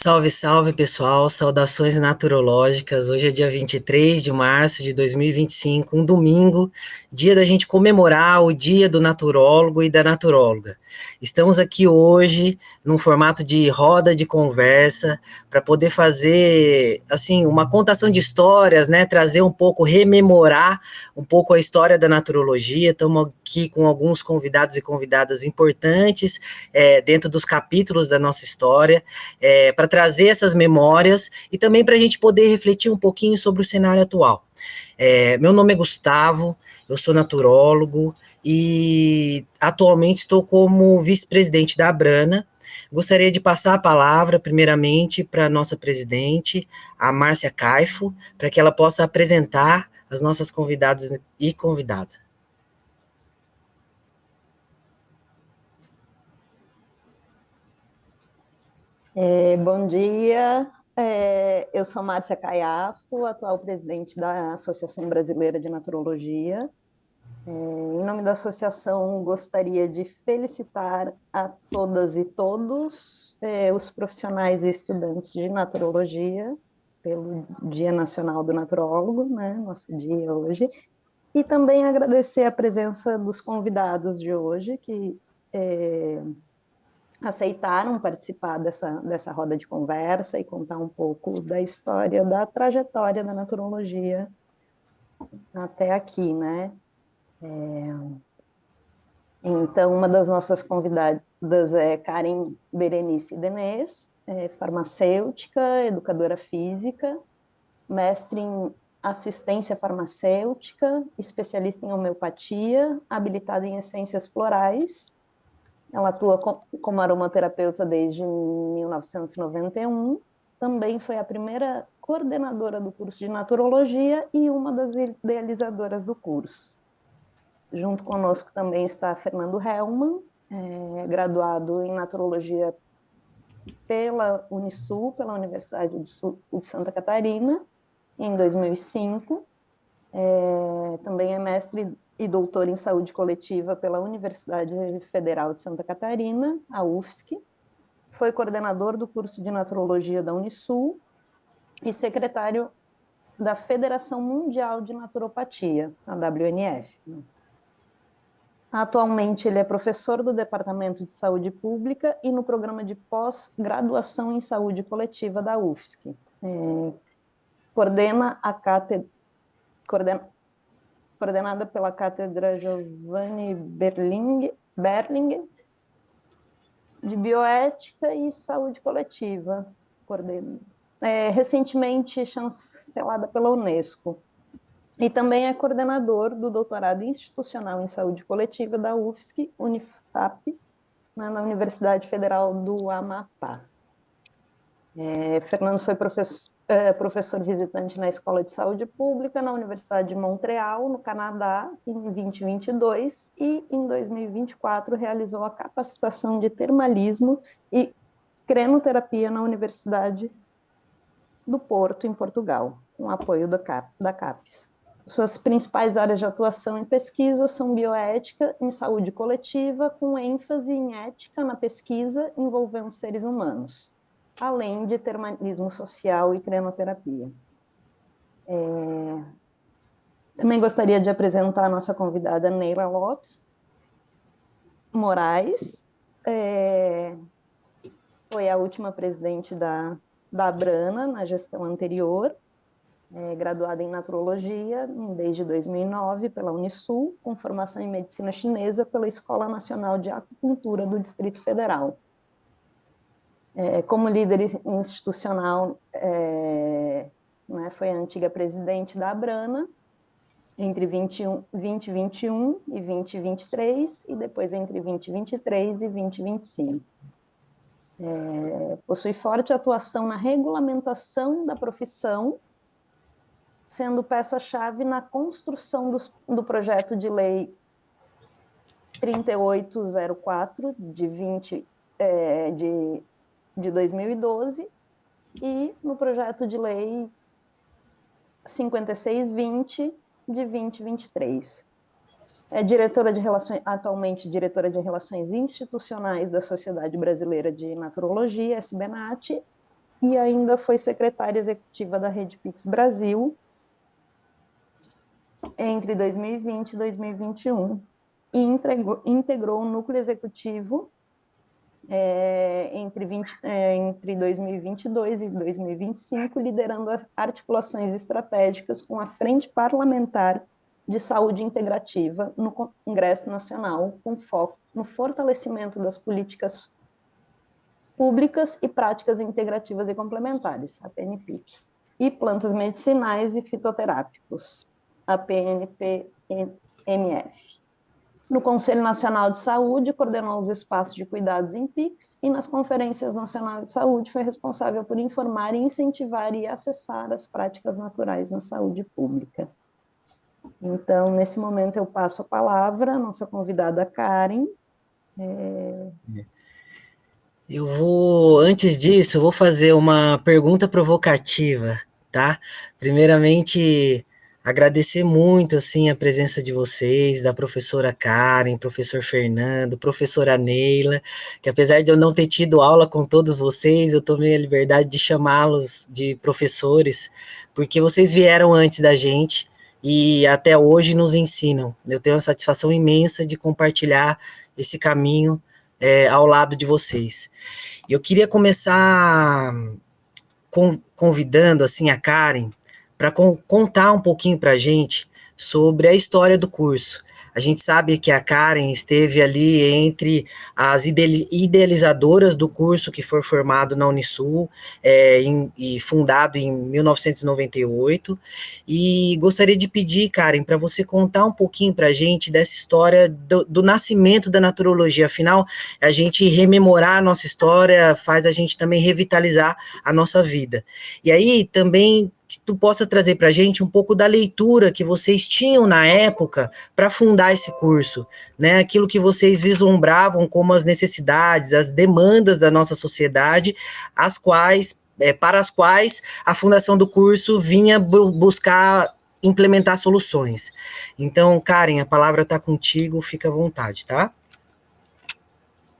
Salve, salve pessoal, saudações naturológicas. Hoje é dia 23 de março de 2025, um domingo, dia da gente comemorar o Dia do Naturólogo e da Naturóloga. Estamos aqui hoje num formato de roda de conversa para poder fazer assim uma contação de histórias, né? Trazer um pouco, rememorar um pouco a história da naturologia. Estamos aqui com alguns convidados e convidadas importantes dentro dos capítulos da nossa história para trazer essas memórias e também para a gente poder refletir um pouquinho sobre o cenário atual. Meu nome é Gustavo, eu sou naturólogo e atualmente estou como vice-presidente da Abrana. Gostaria de passar a palavra, primeiramente, para a nossa presidente, a Márcia Caifo, para que ela possa apresentar as nossas convidadas e convidada. Bom dia, eu sou Márcia Caiafo, atual presidente da Associação Brasileira de Naturologia. Em nome da associação, gostaria de felicitar a todas e todos os profissionais e estudantes de naturologia pelo Dia Nacional do Naturólogo, né, nosso dia hoje, e também agradecer a presença dos convidados de hoje, que aceitaram participar dessa roda de conversa e contar um pouco da história, da trajetória da naturologia até aqui, né? Então, uma das nossas convidadas é Karen Berenice Denez, farmacêutica, educadora física, mestre em assistência farmacêutica, especialista em homeopatia, habilitada em essências florais. Ela atua como aromaterapeuta desde 1991. Também foi a primeira coordenadora do curso de naturologia e uma das idealizadoras do curso. Junto conosco também está Fernando Hellman, graduado em naturologia pela Unisul, pela Universidade de Santa Catarina, em 2005. Também é mestre e doutor em saúde coletiva pela Universidade Federal de Santa Catarina, a UFSC. Foi coordenador do curso de naturologia da Unisul e secretário da Federação Mundial de Naturopatia, a WNF. Atualmente, ele é professor do Departamento de Saúde Pública e no programa de pós-graduação em saúde coletiva da UFSC. Coordenada pela Cátedra Giovanni Berling, de Bioética e Saúde Coletiva, recentemente chancelada pela Unesco. E também é coordenador do doutorado institucional em saúde coletiva da UFSC, Unifap, na Universidade Federal do Amapá. Fernando foi professor visitante na Escola de Saúde Pública na Universidade de Montreal, no Canadá, em 2022, e em 2024 realizou a capacitação de termalismo e crenoterapia na Universidade do Porto, em Portugal, com apoio da CAPES. Suas principais áreas de atuação em pesquisa são bioética em saúde coletiva, com ênfase em ética na pesquisa envolvendo seres humanos, além de termalismo social e crenoterapia. Também gostaria de apresentar a nossa convidada Neila Lopes Moraes, foi a última presidente da Abrana na gestão anterior, graduada em naturologia desde 2009 pela Unisul, com formação em medicina chinesa pela Escola Nacional de Acupuntura do Distrito Federal. Como líder institucional, foi a antiga presidente da Abrana, entre 2021 e 2023, e depois entre 2023 e 2025. Possui forte atuação na regulamentação da profissão, sendo peça-chave na construção do projeto de lei 3804 de 2012 e no projeto de lei 5620 de 2023. Atualmente diretora de Relações Institucionais da Sociedade Brasileira de Naturologia, SBNAT, e ainda foi secretária executiva da Rede Pix Brasil entre 2020 e 2021 e integrou o núcleo executivo entre 2022 e 2025, liderando as articulações estratégicas com a Frente Parlamentar de Saúde Integrativa no Congresso Nacional, com foco no fortalecimento das políticas públicas e práticas integrativas e complementares, a PNPIC, e plantas medicinais e fitoterápicos, a PNPMF. No Conselho Nacional de Saúde, coordenou os espaços de cuidados em PICs e nas Conferências Nacionais de Saúde foi responsável por informar, incentivar e acessar as práticas naturais na saúde pública. Então, nesse momento, eu passo a palavra à nossa convidada Karen. Antes disso, eu vou fazer uma pergunta provocativa, tá? Primeiramente, agradecer muito, assim, a presença de vocês, da professora Karen, professor Fernando, professora Neila, que apesar de eu não ter tido aula com todos vocês, eu tomei a liberdade de chamá-los de professores, porque vocês vieram antes da gente e até hoje nos ensinam. Eu tenho uma satisfação imensa de compartilhar esse caminho ao lado de vocês. Eu queria começar convidando assim a Karen para contar um pouquinho para a gente sobre a história do curso. A gente sabe que a Karen esteve ali entre as idealizadoras do curso que foi formado na Unisul e fundado em 1998. E gostaria de pedir, Karen, para você contar um pouquinho para a gente dessa história do nascimento da naturologia. Afinal, a gente rememorar a nossa história faz a gente também revitalizar a nossa vida. E aí também que tu possa trazer para a gente um pouco da leitura que vocês tinham na época para fundar esse curso, né? Aquilo que vocês vislumbravam como as necessidades, as demandas da nossa sociedade, para as quais a fundação do curso vinha buscar implementar soluções. Então, Karen, a palavra está contigo, fica à vontade, tá?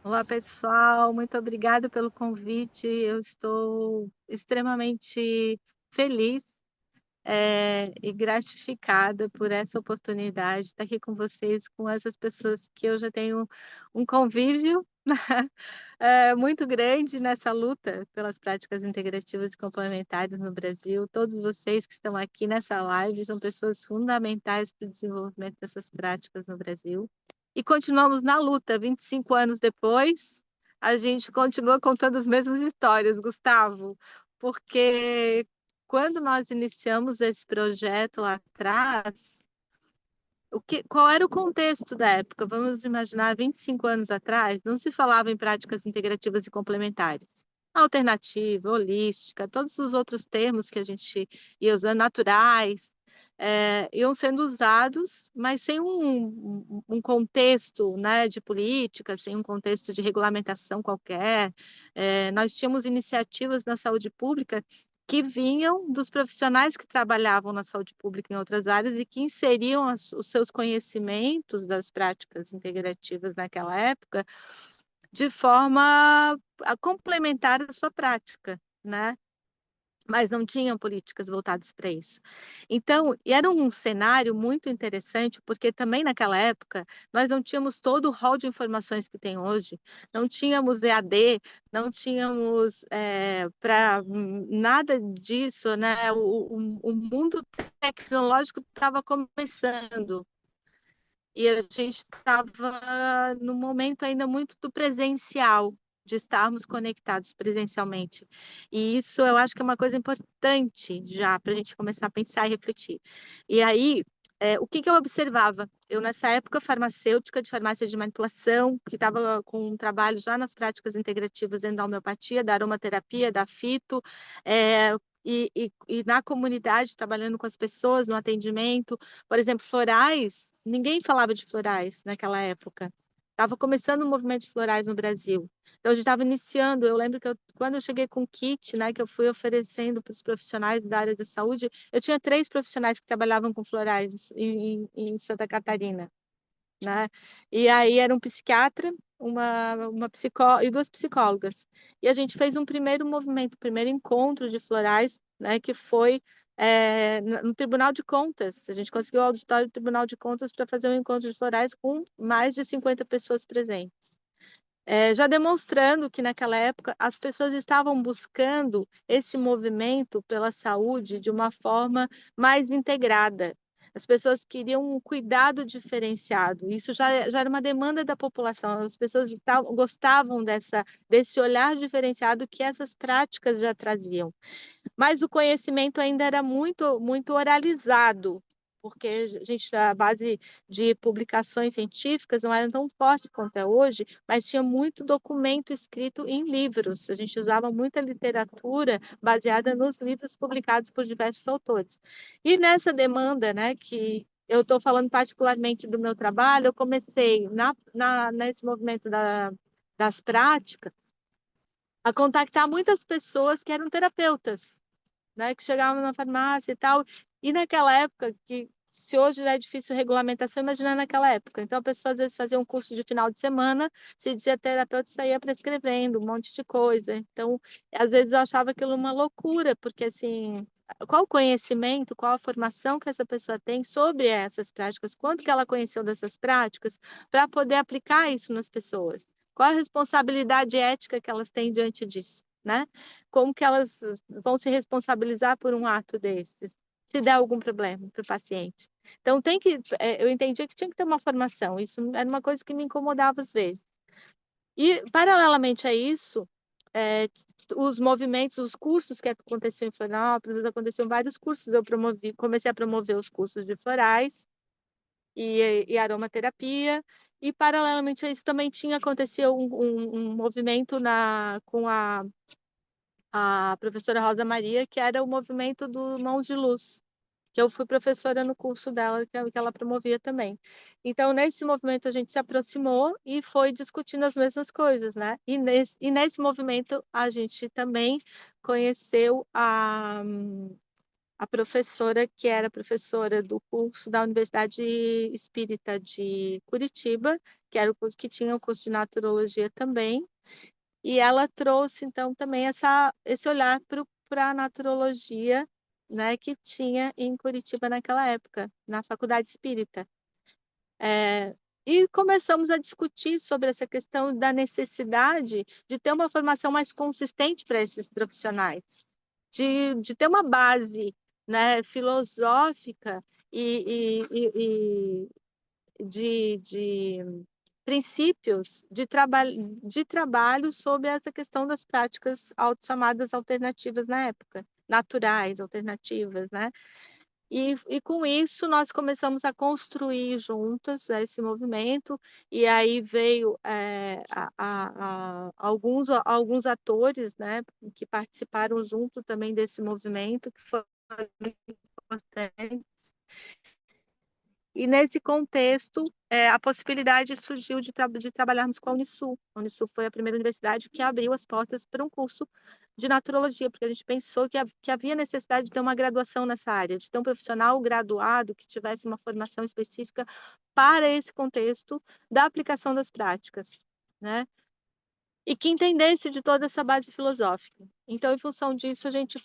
Olá, pessoal, muito obrigada pelo convite. Eu estou extremamente feliz e gratificada por essa oportunidade de estar aqui com vocês, com essas pessoas que eu já tenho um convívio muito grande nessa luta pelas práticas integrativas e complementares no Brasil. Todos vocês que estão aqui nessa live são pessoas fundamentais para o desenvolvimento dessas práticas no Brasil. E continuamos na luta, 25 anos depois, a gente continua contando as mesmas histórias, Gustavo, porque quando nós iniciamos esse projeto lá atrás, qual era o contexto da época? Vamos imaginar, 25 anos atrás, não se falava em práticas integrativas e complementares. Alternativa, holística, todos os outros termos que a gente ia usando, naturais, iam sendo usados, mas sem um contexto, né, de política, sem um contexto de regulamentação qualquer. Nós tínhamos iniciativas na saúde pública que vinham dos profissionais que trabalhavam na saúde pública em outras áreas e que inseriam os seus conhecimentos das práticas integrativas naquela época de forma a complementar a sua prática, né? Mas não tinham políticas voltadas para isso. Então, era um cenário muito interessante, porque também naquela época nós não tínhamos todo o rol de informações que tem hoje, não tínhamos EAD, não tínhamos para nada disso, né? O mundo tecnológico estava começando. E a gente estava no momento ainda muito do presencial, de estarmos conectados presencialmente. E isso eu acho que é uma coisa importante já para a gente começar a pensar e refletir. E aí, o que eu observava? Eu, nessa época, farmacêutica, de farmácia de manipulação, que estava com um trabalho já nas práticas integrativas dentro da homeopatia, da aromaterapia, da fito, e na comunidade, trabalhando com as pessoas, no atendimento. Por exemplo, florais, ninguém falava de florais naquela época. Estava começando o movimento de florais no Brasil. Então, a gente estava iniciando. Eu lembro que quando eu cheguei com o kit, né, que eu fui oferecendo para os profissionais da área da saúde, eu tinha 3 profissionais que trabalhavam com florais em Santa Catarina, né? E aí era um psiquiatra, e duas psicólogas. E a gente fez um primeiro movimento, primeiro encontro de florais, né, que foi no Tribunal de Contas. A gente conseguiu o auditório do Tribunal de Contas para fazer um encontro de florais com mais de 50 pessoas presentes. Já demonstrando que naquela época as pessoas estavam buscando esse movimento pela saúde de uma forma mais integrada. As pessoas queriam um cuidado diferenciado. Isso já era uma demanda da população. As pessoas gostavam desse olhar diferenciado que essas práticas já traziam. Mas o conhecimento ainda era muito, muito oralizado, porque a base de publicações científicas não era tão forte quanto é hoje, mas tinha muito documento escrito em livros. A gente usava muita literatura baseada nos livros publicados por diversos autores. E nessa demanda, né, que eu estou falando particularmente do meu trabalho, eu comecei nesse movimento das práticas a contactar muitas pessoas que eram terapeutas, né, que chegavam na farmácia e tal. E naquela época, que se hoje já é difícil regulamentação, imagina naquela época. Então, a pessoa às vezes fazia um curso de final de semana, se dizia terapeuta, saía prescrevendo um monte de coisa. Então, às vezes eu achava aquilo uma loucura, porque assim, qual o conhecimento, qual a formação que essa pessoa tem sobre essas práticas, quanto que ela conheceu dessas práticas, para poder aplicar isso nas pessoas? Qual a responsabilidade ética que elas têm diante disso, né? Como que elas vão se responsabilizar por um ato desses, se der algum problema para o paciente. Então, eu entendi que tinha que ter uma formação, isso era uma coisa que me incomodava às vezes. E, paralelamente a isso, os movimentos, os cursos que aconteciam em Florianópolis, aconteciam vários cursos, comecei a promover os cursos de florais e aromaterapia, e paralelamente a isso também aconteceu um movimento com a professora Rosa Maria, que era o movimento do Mãos de Luz, que eu fui professora no curso dela, que ela promovia também. Então, nesse movimento, a gente se aproximou e foi discutindo as mesmas coisas, né? E nesse movimento, a gente também conheceu a professora, que era professora do curso da Universidade Espírita de Curitiba, que era o curso que tinha o curso de naturologia também, e ela trouxe, então, também esse olhar para a naturologia, né, que tinha em Curitiba naquela época, na Faculdade Espírita. E começamos a discutir sobre essa questão da necessidade de ter uma formação mais consistente para esses profissionais, de ter uma base, né, filosófica e de princípios de trabalho sobre essa questão das práticas chamadas alternativas na época, naturais, alternativas, né? E com isso nós começamos a construir juntas esse movimento, e aí veio alguns atores, né, que participaram junto também desse movimento, que foi importante. E nesse contexto, a possibilidade surgiu de trabalharmos com a Unisul. A Unisul foi a primeira universidade que abriu as portas para um curso de naturologia, porque a gente pensou que havia necessidade de ter uma graduação nessa área, de ter um profissional graduado que tivesse uma formação específica para esse contexto da aplicação das práticas, né? E que entendesse de toda essa base filosófica. Então, em função disso, a gente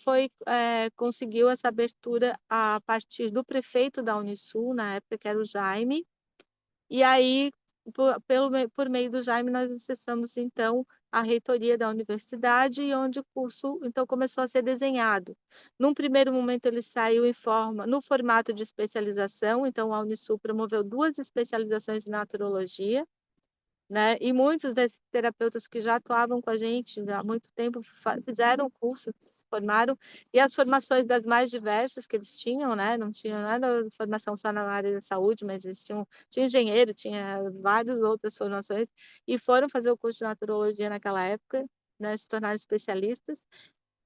conseguiu essa abertura a partir do prefeito da Unisul, na época, que era o Jaime, e aí, por meio do Jaime, nós acessamos, então, a reitoria da universidade, e onde o curso, então, começou a ser desenhado. Num primeiro momento, ele saiu no formato de especialização, então, a Unisul promoveu 2 especializações em naturologia, né? E muitos desses terapeutas que já atuavam com a gente há muito tempo fizeram o curso, se formaram, e as formações das mais diversas que eles tinham, né? Não tinha nada de formação só na área da saúde, mas eles tinha engenheiro, tinha várias outras formações, e foram fazer o curso de naturologia naquela época, né? Se tornaram especialistas.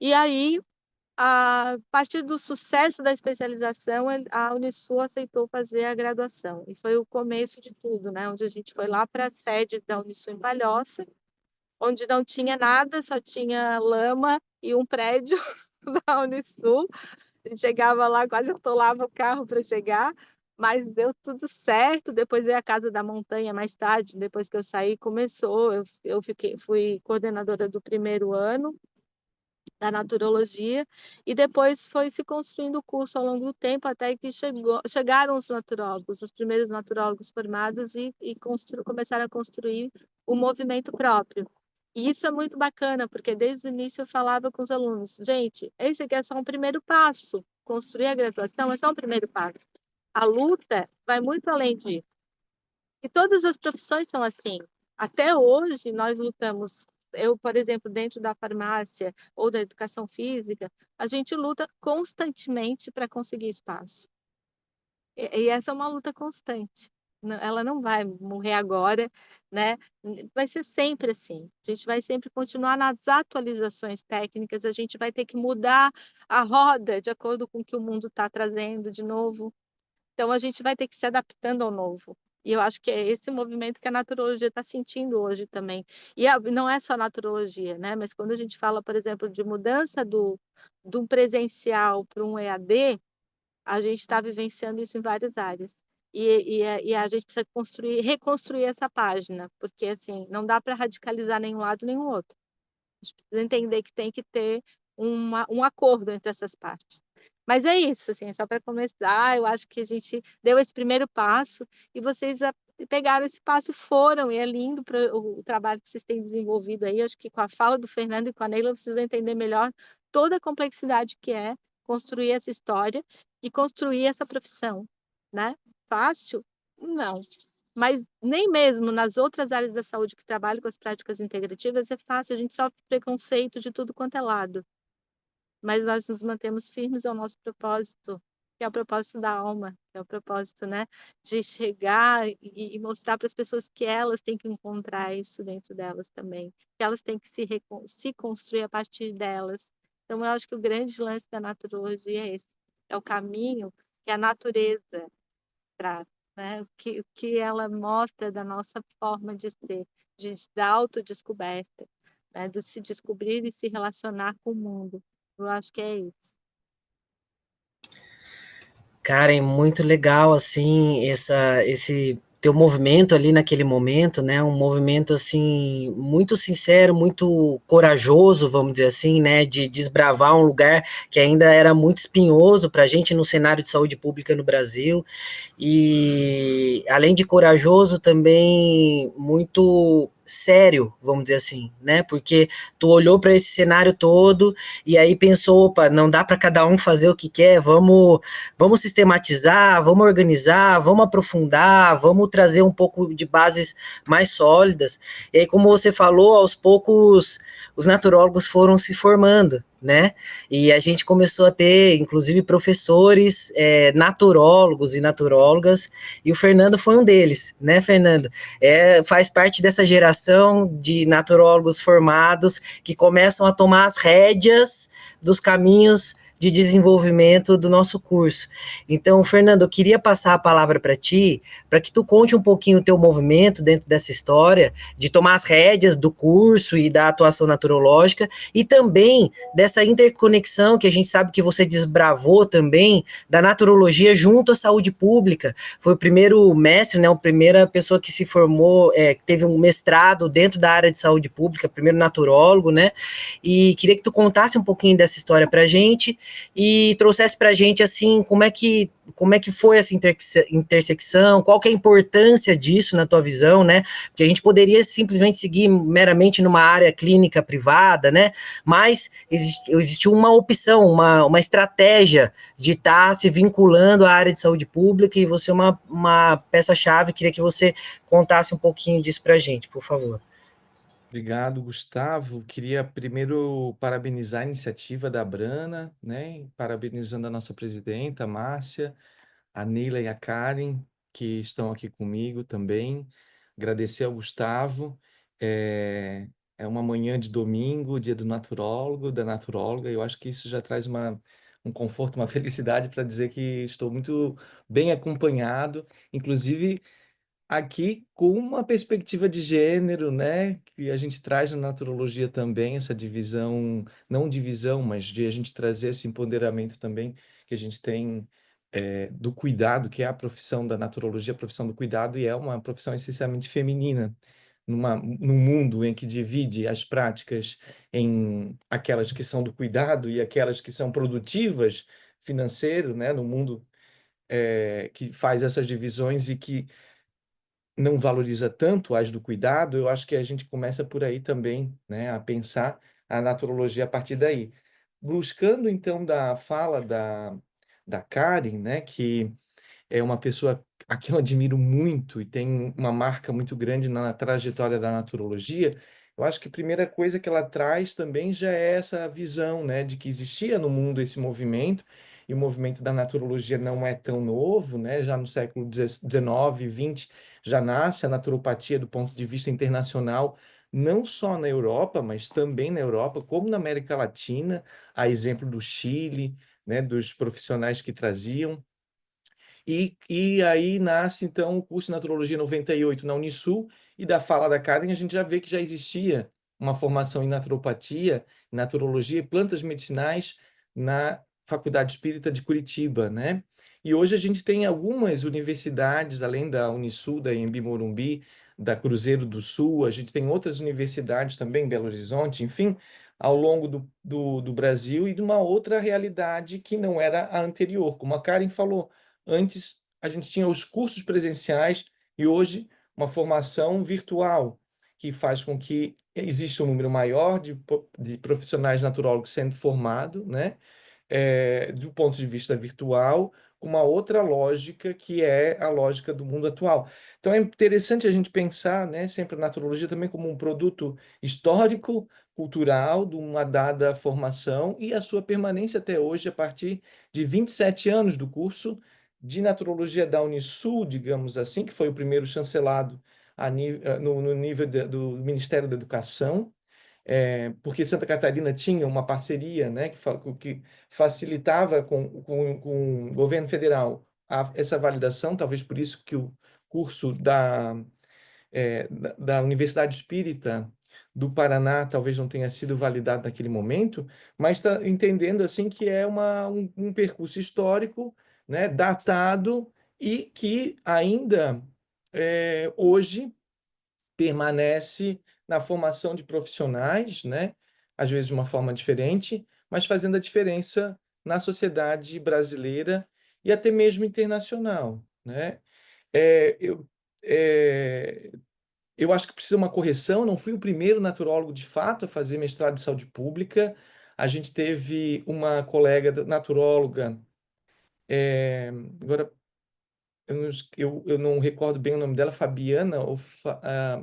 E aí, a partir do sucesso da especialização, a Unisul aceitou fazer a graduação. E foi o começo de tudo, né? Onde a gente foi lá para a sede da Unisul em Palhoça, onde não tinha nada, só tinha lama e um prédio da Unisul. A gente chegava lá, quase atolava o carro para chegar, mas deu tudo certo. Depois veio a Casa da Montanha mais tarde, depois que eu saí, começou. Fui coordenadora do primeiro ano da naturologia, e depois foi se construindo o curso ao longo do tempo, até que chegaram os naturólogos, os primeiros naturólogos formados, e começaram a construir o movimento próprio. E isso é muito bacana, porque desde o início eu falava com os alunos, gente, esse aqui é só um primeiro passo, construir a graduação é só um primeiro passo. A luta vai muito além disso. E todas as profissões são assim. Até hoje, nós lutamos. Eu, por exemplo, dentro da farmácia ou da educação física, a gente luta constantemente para conseguir espaço. E essa é uma luta constante. Ela não vai morrer agora, né? Vai ser sempre assim. A gente vai sempre continuar nas atualizações técnicas, a gente vai ter que mudar a roda de acordo com o que o mundo está trazendo de novo. Então, a gente vai ter que se adaptando ao novo. E eu acho que é esse movimento que a naturologia está sentindo hoje também. E não é só a naturologia, né? Mas quando a gente fala, por exemplo, de mudança de um presencial para um EAD, a gente está vivenciando isso em várias áreas. E a gente precisa reconstruir essa página, porque assim, não dá para radicalizar nenhum lado nem o outro. A gente precisa entender que tem que ter um acordo entre essas partes. Mas é isso, assim, só para começar, eu acho que a gente deu esse primeiro passo e vocês pegaram esse passo e foram, e é lindo o trabalho que vocês têm desenvolvido aí. Acho que com a fala do Fernando e com a Neila, vocês vão entender melhor toda a complexidade que é construir essa história e construir essa profissão, né? Fácil? Não. Mas nem mesmo nas outras áreas da saúde que trabalham com as práticas integrativas é fácil, a gente sofre preconceito de tudo quanto é lado. Mas nós nos mantemos firmes ao nosso propósito, que é o propósito da alma, que é o propósito, né, de chegar e mostrar para as pessoas que elas têm que encontrar isso dentro delas também, que elas têm que se construir a partir delas. Então, eu acho que o grande lance da naturologia é esse, é o caminho que a natureza traz, né? O que ela mostra da nossa forma de ser, da autodescoberta, né? De se descobrir e se relacionar com o mundo. Eu acho que é isso. Cara, é muito legal, assim, esse teu movimento ali naquele momento, né? Um movimento, assim, muito sincero, muito corajoso, vamos dizer assim, né? De desbravar um lugar que ainda era muito espinhoso para a gente no cenário de saúde pública no Brasil. E, além de corajoso, também muito sério, vamos dizer assim, né? Porque tu olhou para esse cenário todo e aí pensou, opa, não dá para cada um fazer o que quer, vamos sistematizar, vamos organizar, vamos aprofundar, vamos trazer um pouco de bases mais sólidas. E aí, como você falou, aos poucos os naturólogos foram se formando, né? E a gente começou a ter, inclusive, professores naturólogos e naturólogas, e o Fernando foi um deles, né, Fernando? Faz parte dessa geração de naturólogos formados que começam a tomar as rédeas dos caminhos de desenvolvimento do nosso curso. Então, Fernando, eu queria passar a palavra para ti, para que tu conte um pouquinho o teu movimento dentro dessa história, de tomar as rédeas do curso e da atuação naturológica, e também dessa interconexão que a gente sabe que você desbravou também, da naturologia junto à saúde pública. Foi o primeiro mestre, né, a primeira pessoa que se formou, que teve um mestrado dentro da área de saúde pública, primeiro naturólogo, né? E queria que tu contasse um pouquinho dessa história para a gente e trouxesse para a gente, assim, como é que foi essa intersecção, qual que é a importância disso na tua visão, né? Porque a gente poderia simplesmente seguir meramente numa área clínica privada, né? Mas existiu uma opção, uma estratégia de estar se vinculando à área de saúde pública, e você é uma peça-chave. Queria que você contasse um pouquinho disso para a gente, por favor. Obrigado, Gustavo. Queria primeiro parabenizar a iniciativa da Brana, né? Parabenizando a nossa presidenta, Márcia, a Neila e a Karen, que estão aqui comigo também. Agradecer ao Gustavo. É, é uma manhã de domingo, dia do naturólogo, da naturóloga. Eu acho que isso já traz um conforto, uma felicidade para dizer que estou muito bem acompanhado. Inclusive, aqui com uma perspectiva de gênero, né, que a gente traz na naturologia também, essa divisão, não divisão, mas de a gente trazer esse empoderamento também que a gente tem do cuidado, que é a profissão da naturologia, a profissão do cuidado, e é uma profissão essencialmente feminina, num mundo em que divide as práticas em aquelas que são do cuidado e aquelas que são produtivas financeiro, né, no mundo que faz essas divisões e que não valoriza tanto as do cuidado. Eu acho que a gente começa por aí também, né, a pensar a naturologia a partir daí. Buscando, então, da fala da Karen, né, que é uma pessoa a quem eu admiro muito e tem uma marca muito grande na trajetória da naturologia. Eu acho que a primeira coisa que ela traz também já é essa visão, né, de que existia no mundo esse movimento, e o movimento da naturologia não é tão novo, né, já no século XIX, XX, já nasce a naturopatia do ponto de vista internacional, não só na Europa, mas também na Europa, como na América Latina, a exemplo do Chile, né, dos profissionais que traziam. E aí nasce, então, o curso de Naturologia 98 na Unisul, e da fala da Karen a gente já vê que já existia uma formação em naturopatia, naturologia e plantas medicinais na Faculdade Espírita de Curitiba, né? E hoje a gente tem algumas universidades, além da Unisul, da Anhembi Morumbi, da Cruzeiro do Sul, a gente tem outras universidades também, em Belo Horizonte, enfim, ao longo do Brasil, e de uma outra realidade que não era a anterior, como a Karen falou. Antes, a gente tinha os cursos presenciais e hoje uma formação virtual, que faz com que exista um número maior de profissionais naturólogos sendo formados, né? Do ponto de vista virtual, com uma outra lógica, que é a lógica do mundo atual. Então é interessante a gente pensar, né, sempre a naturologia também como um produto histórico, cultural, de uma dada formação e a sua permanência até hoje, a partir de 27 anos do curso de naturologia da Unisul, digamos assim, que foi o primeiro chancelado no nível do Ministério da Educação, porque Santa Catarina tinha uma parceria, né, que facilitava com o governo federal essa validação, talvez por isso que o curso da Universidade Espírita do Paraná talvez não tenha sido validado naquele momento, mas está entendendo assim que é um percurso histórico, né, datado, e que ainda hoje permanece na formação de profissionais, né? Às vezes de uma forma diferente, mas fazendo a diferença na sociedade brasileira e até mesmo internacional, né? É, eu, é, eu acho que precisa uma correção. Não fui o primeiro naturólogo, de fato, a fazer mestrado em saúde pública. A gente teve uma colega naturóloga, agora eu não recordo bem o nome dela, Fabiana,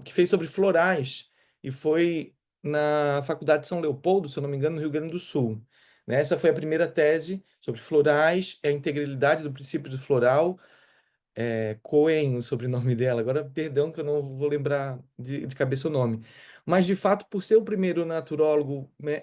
que fez sobre florais, e foi na Faculdade de São Leopoldo, se eu não me engano, no Rio Grande do Sul. Né? Essa foi a primeira tese sobre florais, a integralidade do princípio do floral. Cohen, o sobrenome dela. Agora, perdão que eu não vou lembrar de cabeça o nome. Mas, de fato, por ser o primeiro naturólogo, né,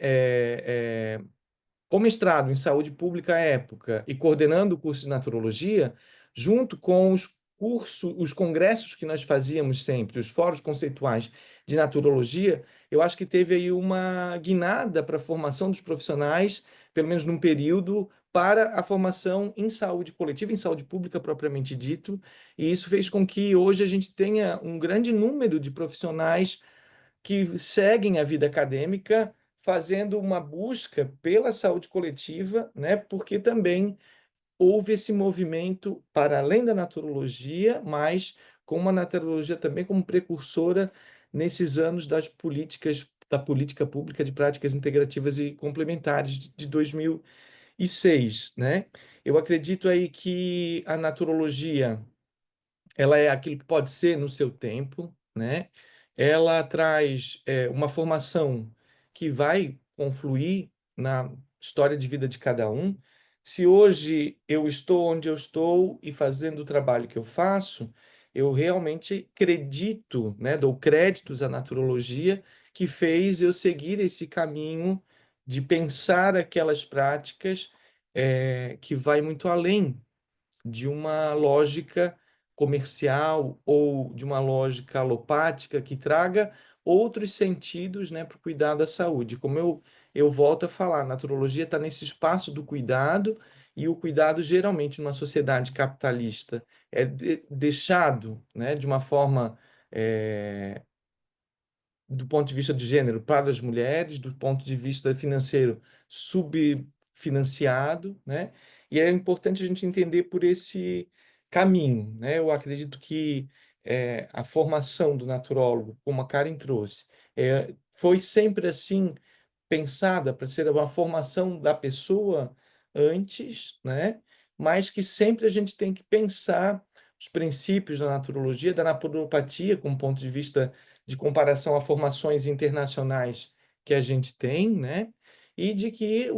com mestrado em saúde pública à época e coordenando o curso de naturologia, junto com os congressos que nós fazíamos sempre, os fóruns conceituais de naturologia, eu acho que teve aí uma guinada para a formação dos profissionais, pelo menos num período, para a formação em saúde coletiva, em saúde pública propriamente dito, e isso fez com que hoje a gente tenha um grande número de profissionais que seguem a vida acadêmica, fazendo uma busca pela saúde coletiva, né? Porque também houve esse movimento para além da naturologia, mas com uma naturologia também como precursora nesses anos da política pública de práticas integrativas e complementares de 2006, né? Eu acredito aí que a naturologia, ela é aquilo que pode ser no seu tempo, né? Ela traz uma formação que vai confluir na história de vida de cada um. Se hoje eu estou onde eu estou e fazendo o trabalho que eu faço, eu realmente acredito, né? Dou créditos à naturologia que fez eu seguir esse caminho de pensar aquelas práticas que vai muito além de uma lógica comercial ou de uma lógica alopática que traga outros sentidos, né, para o cuidado da saúde. Como eu volto a falar, a naturologia está nesse espaço do cuidado e o cuidado, geralmente, numa sociedade capitalista, é deixado, né, de uma forma, do ponto de vista de gênero, para as mulheres, do ponto de vista financeiro, subfinanciado, né? E é importante a gente entender por esse caminho, né? Eu acredito que a formação do naturólogo, como a Karen trouxe, foi sempre assim pensada para ser uma formação da pessoa antes, né? Mas que sempre a gente tem que pensar os princípios da naturologia, da naturopatia, com ponto de vista de comparação a formações internacionais que a gente tem, né? E de que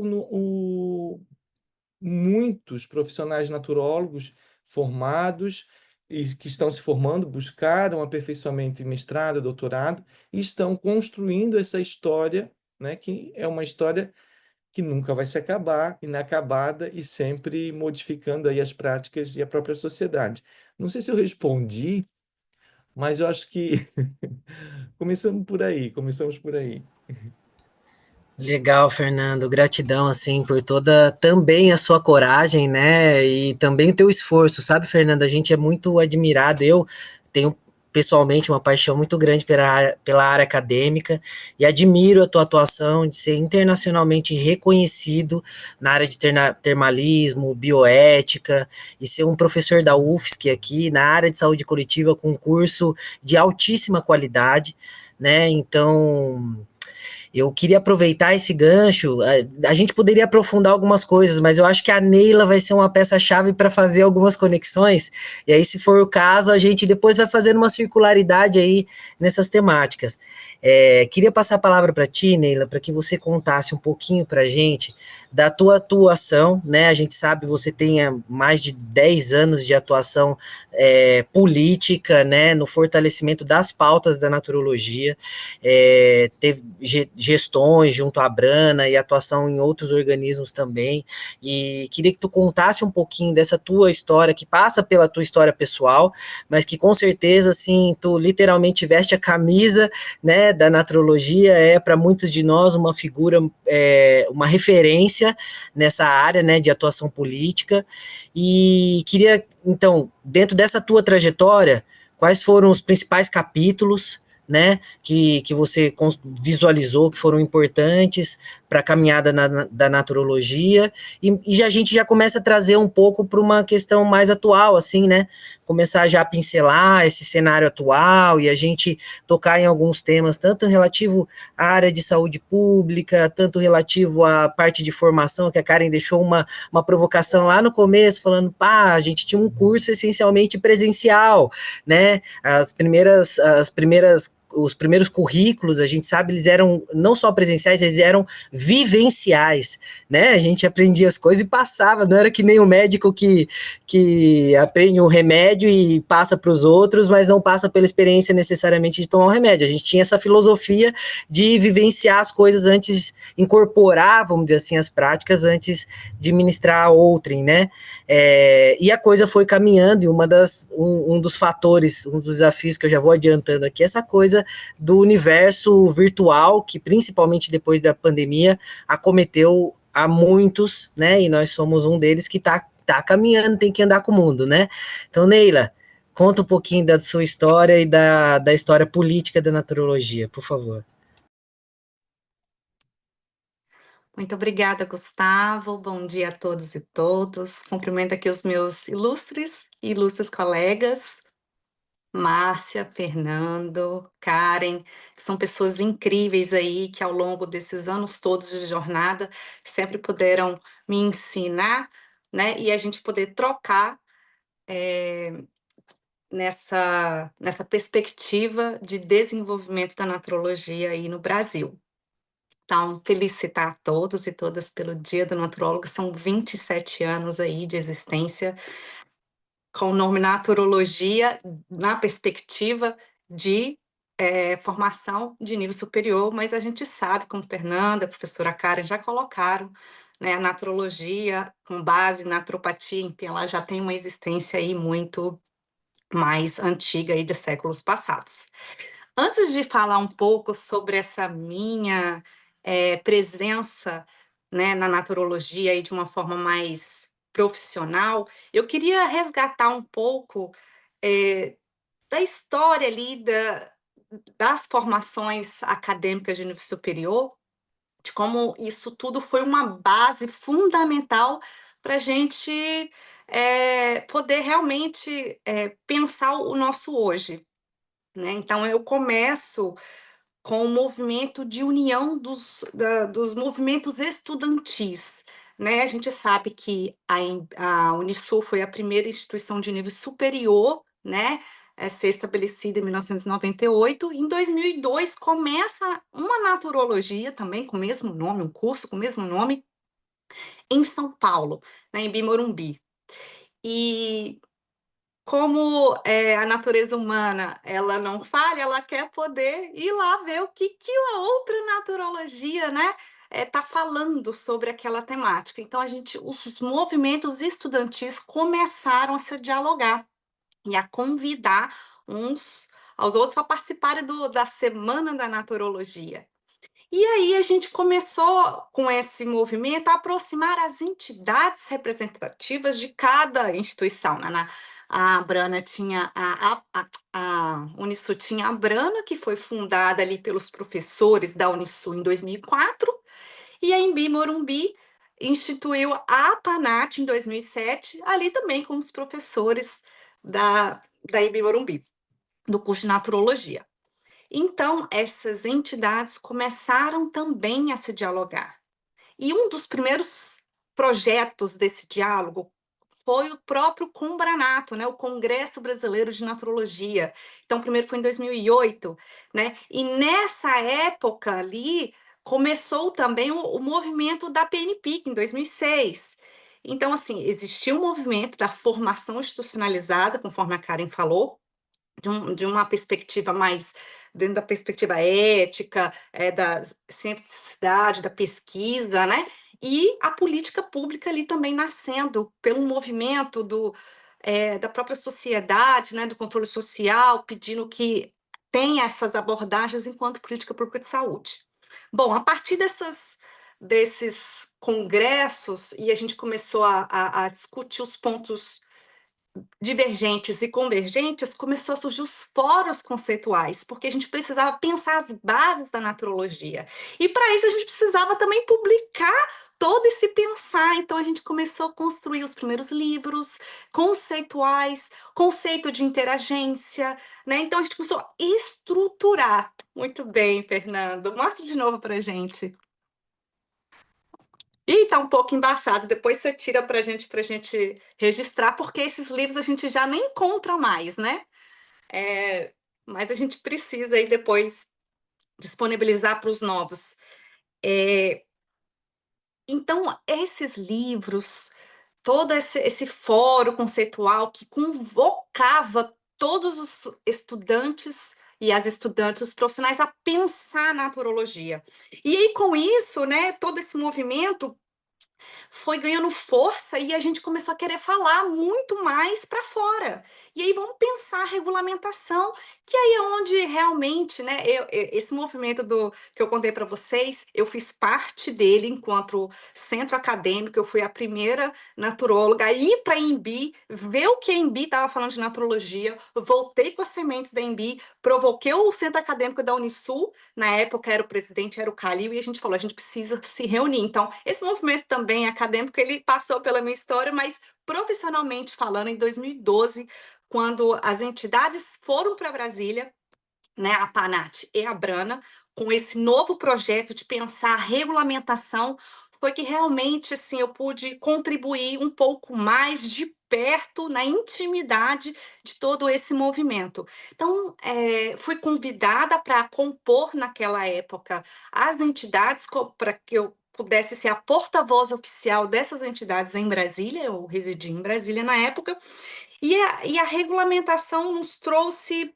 muitos profissionais naturólogos formados e que estão se formando buscaram aperfeiçoamento em mestrado, doutorado e estão construindo essa história, né? Que é uma história que nunca vai se acabar, inacabada e sempre modificando aí as práticas e a própria sociedade. Não sei se eu respondi, mas eu acho que começamos por aí. Legal, Fernando. Gratidão, assim, por toda também a sua coragem, né? E também o teu esforço, sabe, Fernando? A gente é muito admirado. Eu tenho pessoalmente uma paixão muito grande pela área acadêmica e admiro a tua atuação de ser internacionalmente reconhecido na área de termalismo, bioética e ser um professor da UFSC aqui na área de saúde coletiva com um curso de altíssima qualidade, né? Então, eu queria aproveitar esse gancho. A gente poderia aprofundar algumas coisas, mas eu acho que a Neila vai ser uma peça-chave para fazer algumas conexões. E aí, se for o caso, a gente depois vai fazendo uma circularidade aí nessas temáticas. Queria passar a palavra para ti, Neila, para que você contasse um pouquinho para a gente da tua atuação, né? A gente sabe que você tem mais de 10 anos de atuação política, né? No fortalecimento das pautas da naturologia. Teve gestões junto à Abrana e atuação em outros organismos também, e queria que tu contasse um pouquinho dessa tua história, que passa pela tua história pessoal, mas que com certeza, assim, tu literalmente veste a camisa, né, da naturologia, para muitos de nós uma figura, uma referência nessa área, né, de atuação política, e queria, então, dentro dessa tua trajetória, quais foram os principais capítulos, né, que você visualizou que foram importantes para a caminhada da naturologia, e a gente já começa a trazer um pouco para uma questão mais atual, assim, né, começar já a pincelar esse cenário atual e a gente tocar em alguns temas, tanto relativo à área de saúde pública, tanto relativo à parte de formação, que a Karen deixou uma provocação lá no começo, falando, pá, a gente tinha um curso essencialmente presencial, né, os primeiros currículos, a gente sabe, eles eram não só presenciais, eles eram vivenciais, né? A gente aprendia as coisas e passava, não era que nem o médico que aprende um remédio e passa para os outros, mas não passa pela experiência necessariamente de tomar um remédio. A gente tinha essa filosofia de vivenciar as coisas antes, incorporar, vamos dizer assim, as práticas antes de ministrar a outrem, né? E a coisa foi caminhando, e um dos fatores, um dos desafios que eu já vou adiantando aqui, essa coisa do universo virtual, que principalmente depois da pandemia, acometeu a muitos, né? E nós somos um deles que tá caminhando, tem que andar com o mundo, né? Então, Neila, conta um pouquinho da sua história e da história política da naturologia, por favor. Muito obrigada, Gustavo. Bom dia a todos e todas. Cumprimento aqui os meus ilustres e ilustres colegas, Márcia, Fernando, Karen, que são pessoas incríveis aí que ao longo desses anos todos de jornada sempre puderam me ensinar, né? E a gente poder trocar nessa perspectiva de desenvolvimento da naturologia aí no Brasil. Então, felicitar a todos e todas pelo Dia do Naturólogo, são 27 anos aí de existência, com o nome Naturologia, na perspectiva de formação de nível superior, mas a gente sabe, como Fernanda, a professora Karen já colocaram, né, a naturologia com base na naturopatia, então ela já tem uma existência aí muito mais antiga aí de séculos passados. Antes de falar um pouco sobre essa minha presença, né, na naturologia e de uma forma mais profissional, eu queria resgatar um pouco da história ali das formações acadêmicas de nível superior, de como isso tudo foi uma base fundamental para a gente poder realmente pensar o nosso hoje, né? Então, eu começo com o movimento de união dos movimentos estudantis, né? A gente sabe que a Unisul foi a primeira instituição de nível superior, né, a ser estabelecida em 1998. Em 2002 começa uma naturologia também com o mesmo nome, um curso com o mesmo nome, em São Paulo, né, em Bimorumbi. E como a natureza humana ela não falha, ela quer poder ir lá ver o que a outra naturologia, né, tá falando sobre aquela temática. Então os movimentos estudantis começaram a se dialogar e a convidar uns aos outros para participarem da Semana da Naturologia. E aí a gente começou com esse movimento a aproximar as entidades representativas de cada instituição, né? A Brana tinha a Unisul tinha a Brana, que foi fundada ali pelos professores da Unisul em 2004, e a Embi Morumbi instituiu a APANAT em 2007, ali também com os professores da Embi Morumbi, do curso de Naturologia. Então, essas entidades começaram também a se dialogar. E um dos primeiros projetos desse diálogo foi o próprio Combranato, né, o Congresso Brasileiro de Naturologia. Então, primeiro foi em 2008, né? E nessa época ali começou também o movimento da PNPIC em 2006. Então, assim, existia um movimento da formação institucionalizada, conforme a Karen falou, de uma perspectiva mais dentro da perspectiva ética, da cientificidade, da pesquisa, né? E a política pública ali também nascendo pelo movimento da própria sociedade, né? Do controle social, pedindo que tenha essas abordagens enquanto política pública de saúde. Bom, a partir desses congressos, e a gente começou a discutir os pontos divergentes e convergentes, começou a surgir os fóruns conceituais, porque a gente precisava pensar as bases da naturologia. E para isso a gente precisava também publicar todo esse pensar. Então a gente começou a construir os primeiros livros conceituais, conceito de interagência, né? Então a gente começou a estruturar. Muito bem, Fernando. Mostra de novo para a gente. Ih, tá um pouco embaçado, depois você tira pra gente registrar, porque esses livros a gente já nem encontra mais, né? Mas a gente precisa aí depois disponibilizar para os novos. Então, esses livros, todo esse fórum conceitual que convocava todos os estudantes e as estudantes, os profissionais, a pensar na naturologia. E aí, com isso, né, todo esse movimento foi ganhando força e a gente começou a querer falar muito mais para fora. E aí vamos pensar a regulamentação, que aí é onde realmente, né, esse movimento que eu contei para vocês, eu fiz parte dele enquanto centro acadêmico, eu fui a primeira naturóloga a ir para a Embi, ver o que a Embi estava falando de naturologia, voltei com as sementes da Embi, provoquei o centro acadêmico da Unisul, na época era o presidente, era o Calil, e a gente falou, a gente precisa se reunir. Então, esse movimento também acadêmico, ele passou pela minha história, mas profissionalmente falando, em 2012, quando as entidades foram para Brasília, né, a PANAT e a Brana, com esse novo projeto de pensar a regulamentação, foi que realmente assim, eu pude contribuir um pouco mais de perto na intimidade de todo esse movimento. Então, fui convidada para compor naquela época as entidades para que eu pudesse ser a porta-voz oficial dessas entidades em Brasília, eu residi em Brasília na época, e a regulamentação nos trouxe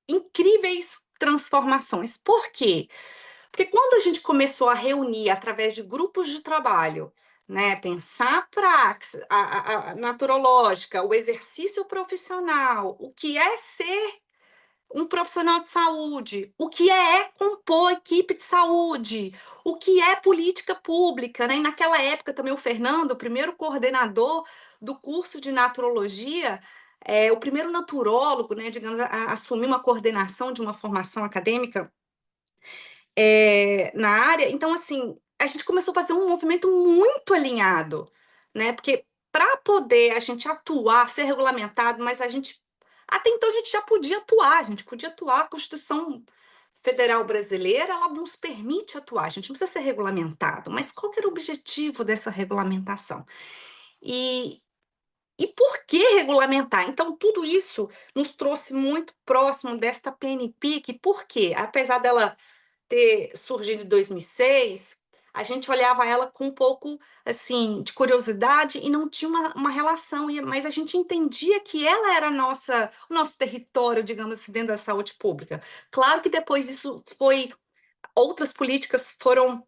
incríveis transformações. Por quê? Porque quando a gente começou a reunir através de grupos de trabalho, né, pensar a praxis, a naturológica, o exercício profissional, o que é ser um profissional de saúde, o que é compor equipe de saúde, o que é política pública, né? E naquela época também o Fernando, o primeiro coordenador do curso de naturologia, o primeiro naturólogo, né, digamos, a assumir uma coordenação de uma formação acadêmica na área. Então, assim, a gente começou a fazer um movimento muito alinhado, né? Porque para poder a gente atuar, ser regulamentado, mas até então a gente já podia atuar, a gente podia atuar, a Constituição Federal Brasileira, ela nos permite atuar, a gente não precisa ser regulamentado, mas qual que era o objetivo dessa regulamentação? E, e por que regulamentar? Então, tudo isso nos trouxe muito próximo desta PNPIC, por quê? Apesar dela ter surgido em 2006, a gente olhava ela com um pouco, assim, de curiosidade e não tinha uma relação, mas a gente entendia que ela era o nosso território, digamos assim, dentro da saúde pública. Claro que depois outras políticas foram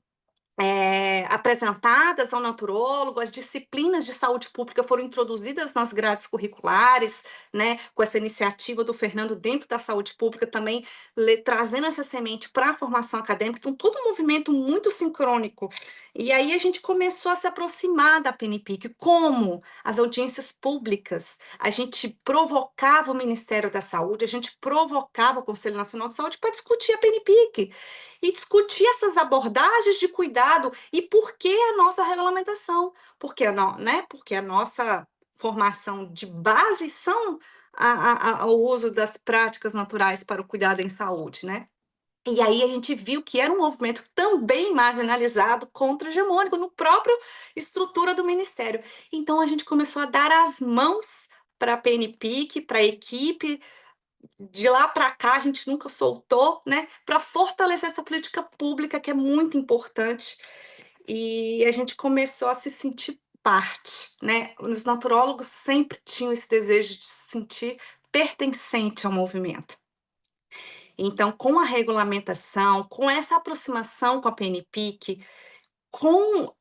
apresentadas ao naturólogo, as disciplinas de saúde pública foram introduzidas nas grades curriculares, né, com essa iniciativa do Fernando dentro da saúde pública também, trazendo essa semente para a formação acadêmica, então todo um movimento muito sincrônico. E aí a gente começou a se aproximar da PNPIC, como as audiências públicas, a gente provocava o Ministério da Saúde, a gente provocava o Conselho Nacional de Saúde para discutir a PNPIC, e discutir essas abordagens de cuidado e por que a nossa regulamentação, porque a nossa formação de base são o uso das práticas naturais para o cuidado em saúde, né? E aí a gente viu que era um movimento também marginalizado, contra-hegemônico, no próprio estrutura do Ministério. Então a gente começou a dar as mãos para a PNPIC, para a equipe. De lá para cá, a gente nunca soltou, né, para fortalecer essa política pública, que é muito importante. E a gente começou a se sentir parte, né? Os naturólogos sempre tinham esse desejo de se sentir pertencente ao movimento. Então, com a regulamentação, com essa aproximação com a PNPIC, com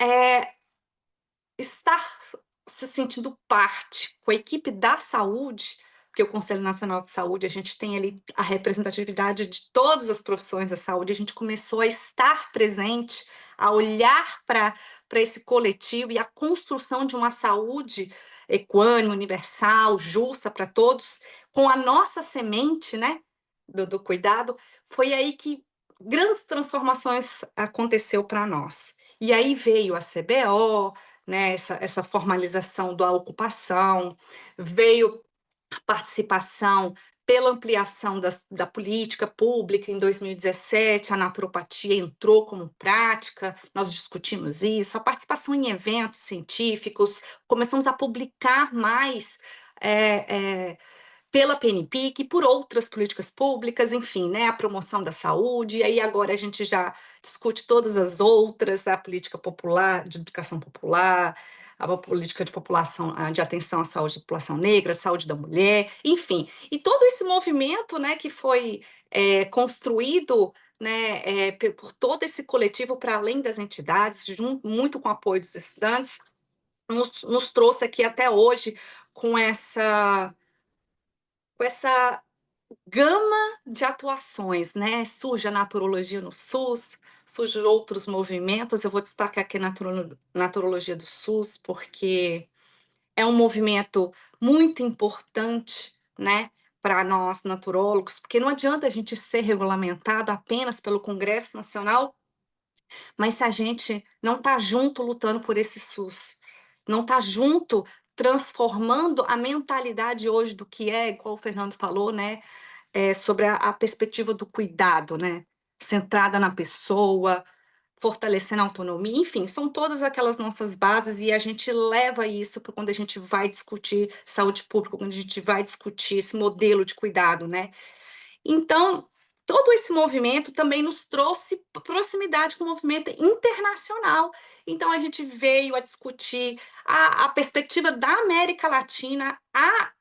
estar se sentindo parte com a equipe da saúde, porque o Conselho Nacional de Saúde, a gente tem ali a representatividade de todas as profissões da saúde, a gente começou a estar presente, a olhar para esse coletivo e a construção de uma saúde equânime, universal, justa para todos, com a nossa semente, né, do cuidado. Foi aí que grandes transformações aconteceu para nós. E aí veio a CBO, né, essa formalização da ocupação, veio a participação pela ampliação da política pública. Em 2017, a naturopatia entrou como prática, nós discutimos isso, a participação em eventos científicos, começamos a publicar mais pela PNPIC, por outras políticas públicas, enfim, né, a promoção da saúde, e aí agora a gente já discute todas as outras, a política popular, de educação popular, a política de população, de atenção à saúde da população negra, saúde da mulher, enfim, e todo esse movimento, né, que foi construído, né, por todo esse coletivo, para além das entidades, muito com o apoio dos estudantes, nos trouxe aqui até hoje com essa gama de atuações, né? Surge a naturologia no SUS, surgem outros movimentos. Eu vou destacar aqui a naturologia do SUS, porque é um movimento muito importante, né, para nós naturólogos, porque não adianta a gente ser regulamentado apenas pelo Congresso Nacional, mas se a gente não está junto lutando por esse SUS, não está junto transformando a mentalidade hoje do que é, igual o Fernando falou, né, sobre a perspectiva do cuidado, né, centrada na pessoa, fortalecendo a autonomia, enfim, são todas aquelas nossas bases e a gente leva isso para quando a gente vai discutir saúde pública, quando a gente vai discutir esse modelo de cuidado, né? Então, todo esse movimento também nos trouxe proximidade com o movimento internacional. Então, a gente veio a discutir a perspectiva da América Latina, a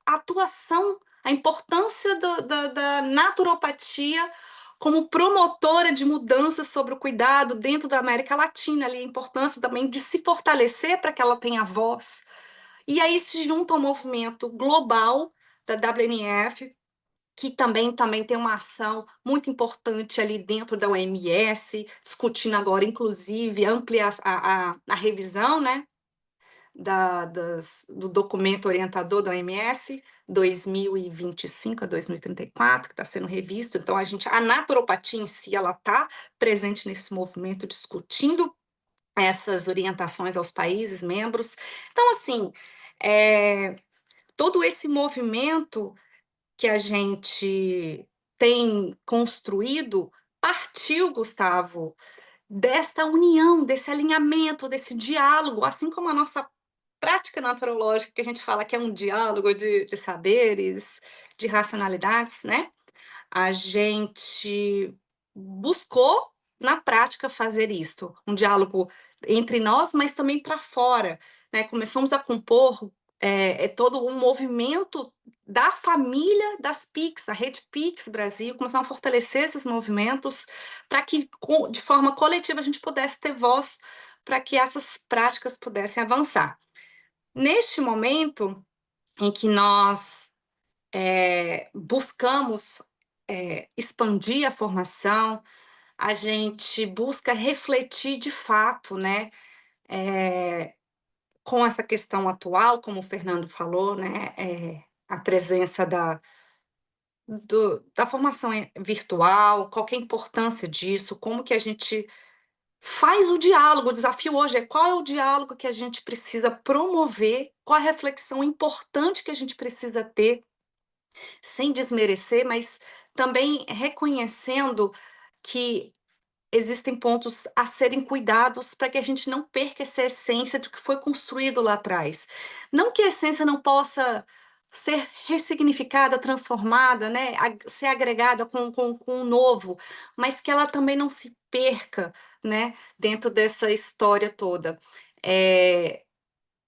atuação, a importância da naturopatia como promotora de mudanças sobre o cuidado dentro da América Latina, ali, a importância também de se fortalecer para que ela tenha voz. E aí se junta ao movimento global da WNF, que também tem uma ação muito importante ali dentro da OMS, discutindo agora, inclusive, ampliar a revisão, né, do documento orientador da OMS, 2025 a 2034, que está sendo revisto. Então, a naturopatia em si, ela está presente nesse movimento, discutindo essas orientações aos países membros. Então, assim, todo esse movimento que a gente tem construído partiu, Gustavo, desta união, desse alinhamento, desse diálogo, assim como a nossa prática naturológica, que a gente fala que é um diálogo de saberes, de racionalidades, né? A gente buscou, na prática, fazer isto, um diálogo entre nós, mas também para fora, né? Começamos a compor todo um movimento da família das PICs, da Rede PICs Brasil, começamos a fortalecer esses movimentos para que, de forma coletiva, a gente pudesse ter voz para que essas práticas pudessem avançar. Neste momento em que nós buscamos expandir a formação, a gente busca refletir de fato, né, com essa questão atual, como o Fernando falou, né, a presença da formação virtual, qual que é a importância disso, como que a gente faz o diálogo. O desafio hoje é qual é o diálogo que a gente precisa promover, qual a reflexão importante que a gente precisa ter, sem desmerecer, mas também reconhecendo que existem pontos a serem cuidados para que a gente não perca essa essência do que foi construído lá atrás. Não que a essência não possa ser ressignificada, transformada, né, ser agregada com o novo, mas que ela também não se perca, né, dentro dessa história toda.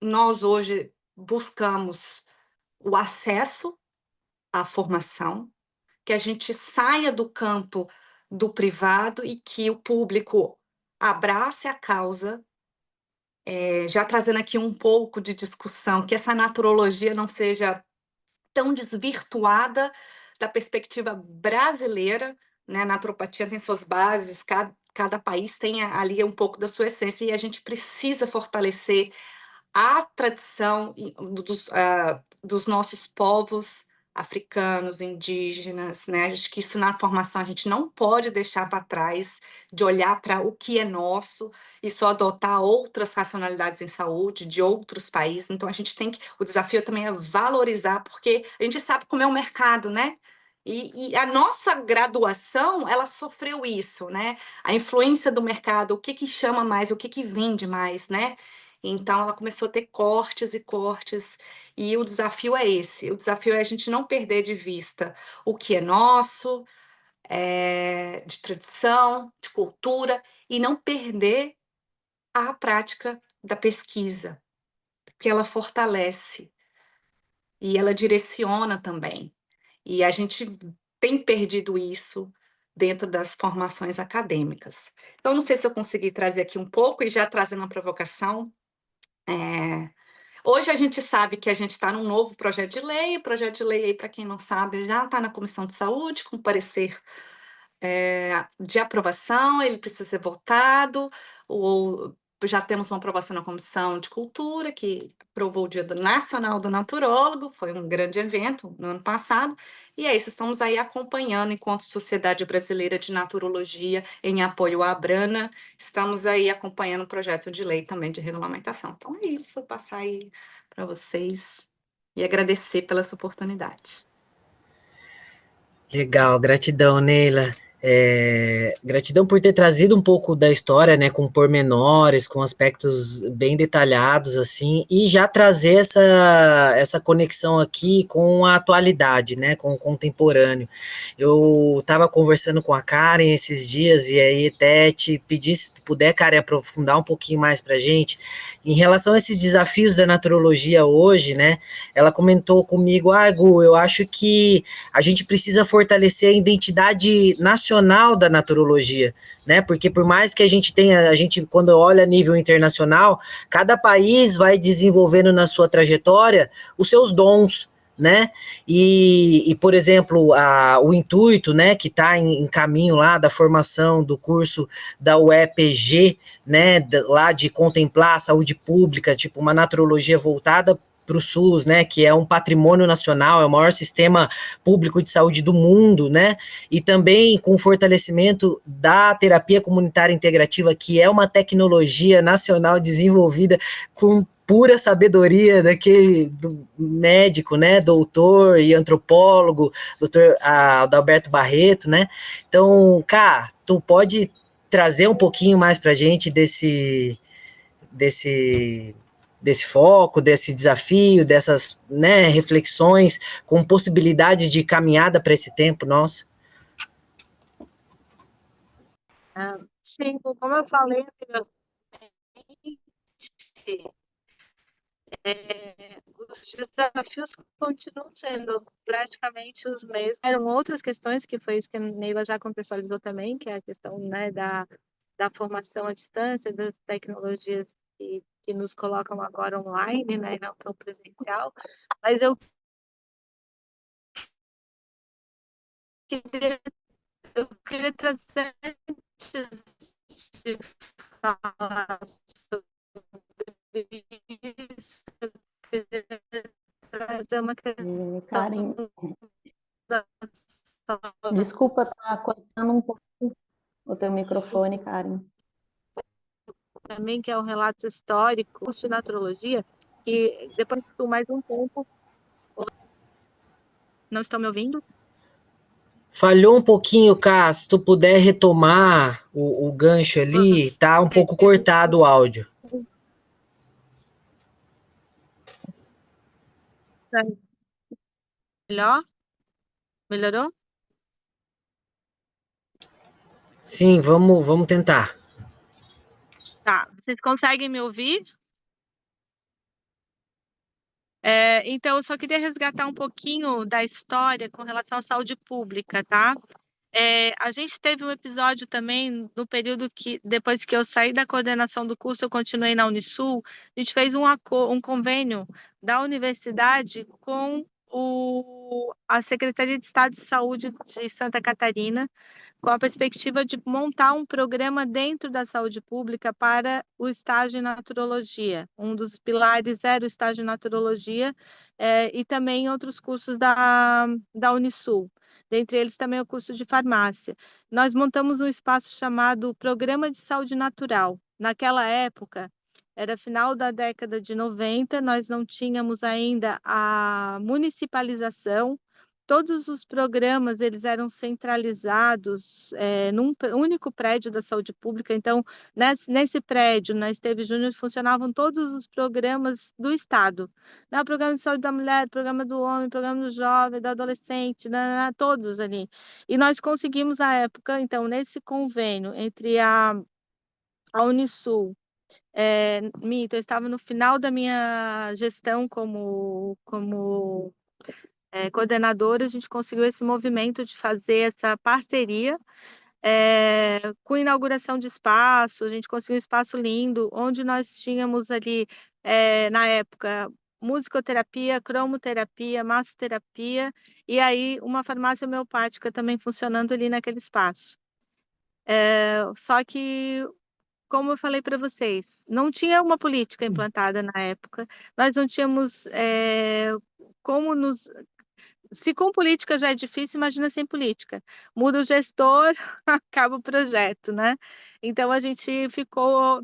Nós hoje buscamos o acesso à formação, que a gente saia do campo do privado e que o público abrace a causa, já trazendo aqui um pouco de discussão, que essa naturologia não seja tão desvirtuada da perspectiva brasileira, né? A naturopatia tem suas bases, cada país tem ali um pouco da sua essência, e a gente precisa fortalecer a tradição dos nossos povos africanos, indígenas, né? Acho que isso na formação a gente não pode deixar para trás, de olhar para o que é nosso e só adotar outras racionalidades em saúde de outros países. Então o desafio também é valorizar, porque a gente sabe como é o mercado, né? E a nossa graduação, ela sofreu isso, né? A influência do mercado, o que chama mais, o que vende mais, né? Então, ela começou a ter cortes e cortes, e o desafio é esse. O desafio é a gente não perder de vista o que é nosso, de tradição, de cultura, e não perder a prática da pesquisa, porque ela fortalece e ela direciona também. E a gente tem perdido isso dentro das formações acadêmicas. Então, não sei se eu consegui trazer aqui um pouco, e já trazendo uma provocação. Hoje a gente sabe que a gente está num novo projeto de lei. O projeto de lei, para quem não sabe, já está na Comissão de Saúde, com parecer de aprovação, ele precisa ser votado, ou já temos uma aprovação na Comissão de Cultura, que aprovou o Dia Nacional do Naturólogo, foi um grande evento no ano passado, e é isso, estamos aí acompanhando, enquanto Sociedade Brasileira de Naturologia, em apoio à Abrana, estamos aí acompanhando o projeto de lei também de regulamentação. Então é isso, passar aí para vocês e agradecer pela essa oportunidade. Legal, gratidão, Neila. Gratidão por ter trazido um pouco da história, né, com pormenores, com aspectos bem detalhados, assim, e já trazer essa conexão aqui com a atualidade, né, com o contemporâneo. Eu estava conversando com a Karen esses dias, e aí até te pedir, se puder, Karen, aprofundar um pouquinho mais para a gente, em relação a esses desafios da naturologia hoje, né, ela comentou comigo, Gu, eu acho que a gente precisa fortalecer a identidade nacional da naturologia, né? Porque por mais que a gente quando olha a nível internacional, cada país vai desenvolvendo na sua trajetória os seus dons, né? Por exemplo, o intuito, né, que está em caminho lá da formação do curso da UEPG, né, lá de contemplar a saúde pública, tipo uma naturologia voltada para o SUS, né, que é um patrimônio nacional, é o maior sistema público de saúde do mundo, né, e também com o fortalecimento da terapia comunitária integrativa, que é uma tecnologia nacional desenvolvida com pura sabedoria daquele do médico, né, doutor e antropólogo, doutor Adalberto Barreto, né, então, cara, tu pode trazer um pouquinho mais para a gente desse foco, desse desafio, dessas, né, reflexões com possibilidades de caminhada para esse tempo nosso? Sim, como eu falei anteriormente, os desafios continuam sendo praticamente os mesmos. Eram outras questões, que foi isso que a Neila já contextualizou também, que é a questão, né, da formação à distância, das tecnologias que nos colocam agora online, né, e não tão presencial. Mas eu queria trazer, antes de falar sobre isso, eu queria trazer uma questão Karen, da desculpa, tá cortando um pouco o teu microfone, Karen. também, que é um relato histórico, curso de naturologia, que depois de mais um tempo... Não estão me ouvindo? Falhou um pouquinho, Cá, se tu puder retomar o gancho ali, tá um pouco cortado o áudio. Melhor? Melhorou? Sim, vamos tentar. Tá. Vocês conseguem me ouvir? Então, eu só queria resgatar um pouquinho da história com relação à saúde pública, tá? A gente teve um episódio também no período que, depois que eu saí da coordenação do curso, eu continuei na Unisul. A gente fez um convênio da universidade com a Secretaria de Estado de Saúde de Santa Catarina, com a perspectiva de montar um programa dentro da saúde pública para o estágio em naturologia. Um dos pilares era o estágio em naturologia, e também outros cursos da Unisul. Dentre eles também o curso de farmácia. Nós montamos um espaço chamado Programa de Saúde Natural. Naquela época, era final da década de 90, nós não tínhamos ainda a municipalização. Todos os programas, eles eram centralizados num único prédio da saúde pública. Então, nesse prédio, na Esteve Júnior, funcionavam todos os programas do Estado, né? O programa de saúde da mulher, o programa do homem, o programa do jovem, do adolescente, né? Todos ali. E nós conseguimos, à época, então, nesse convênio entre a Unisul, eu estava no final da minha gestão como coordenadora, a gente conseguiu esse movimento de fazer essa parceria, com inauguração de espaço. A gente conseguiu um espaço lindo, onde nós tínhamos ali, na época, musicoterapia, cromoterapia, massoterapia, e aí uma farmácia homeopática também funcionando ali naquele espaço. Só que, como eu falei para vocês, não tinha uma política implantada na época, nós não tínhamos como nos... Se com política já é difícil, imagina sem política. Muda o gestor, acaba o projeto, né? Então, a gente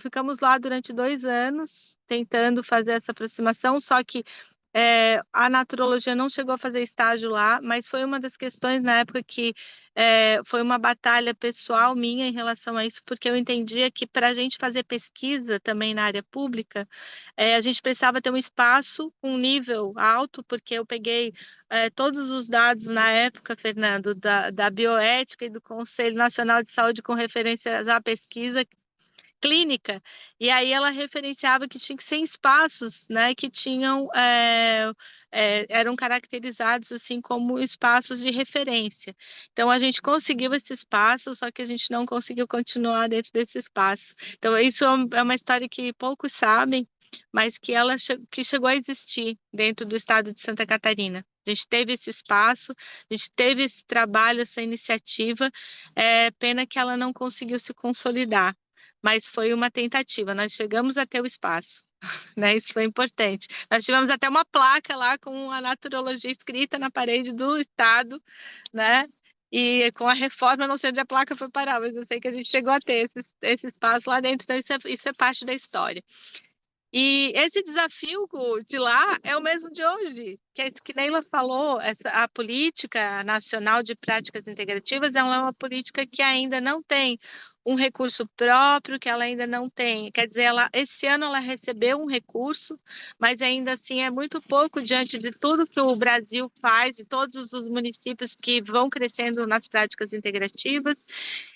ficamos lá durante 2 anos, tentando fazer essa aproximação, só que a naturologia não chegou a fazer estágio lá, mas foi uma das questões na época que foi uma batalha pessoal minha em relação a isso, porque eu entendia que para a gente fazer pesquisa também na área pública, a gente precisava ter um espaço com um nível alto, porque eu peguei todos os dados na época, Fernando, da bioética e do Conselho Nacional de Saúde com referências à pesquisa clínica, e aí ela referenciava que tinha que ser em espaços, né, que tinham eram caracterizados assim como espaços de referência. Então a gente conseguiu esse espaço, só que a gente não conseguiu continuar dentro desse espaço. Então isso é uma história que poucos sabem. mas que chegou a existir dentro do estado de Santa Catarina. A gente teve esse espaço, a gente teve esse trabalho, essa iniciativa, pena que ela não conseguiu se consolidar, mas foi uma tentativa, nós chegamos a ter o espaço, né? Isso foi importante. Nós tivemos até uma placa lá com a naturologia escrita na parede do estado, né? E com a reforma, não sei onde a placa foi parar, mas eu sei que a gente chegou a ter esse espaço lá dentro, então isso é parte da história. E esse desafio de lá é o mesmo de hoje, que é isso que Neila falou, a política nacional de práticas integrativas ela é uma política que ainda não tem um recurso próprio, que ela ainda não tem, quer dizer, esse ano ela recebeu um recurso, mas ainda assim é muito pouco diante de tudo que o Brasil faz, de todos os municípios que vão crescendo nas práticas integrativas,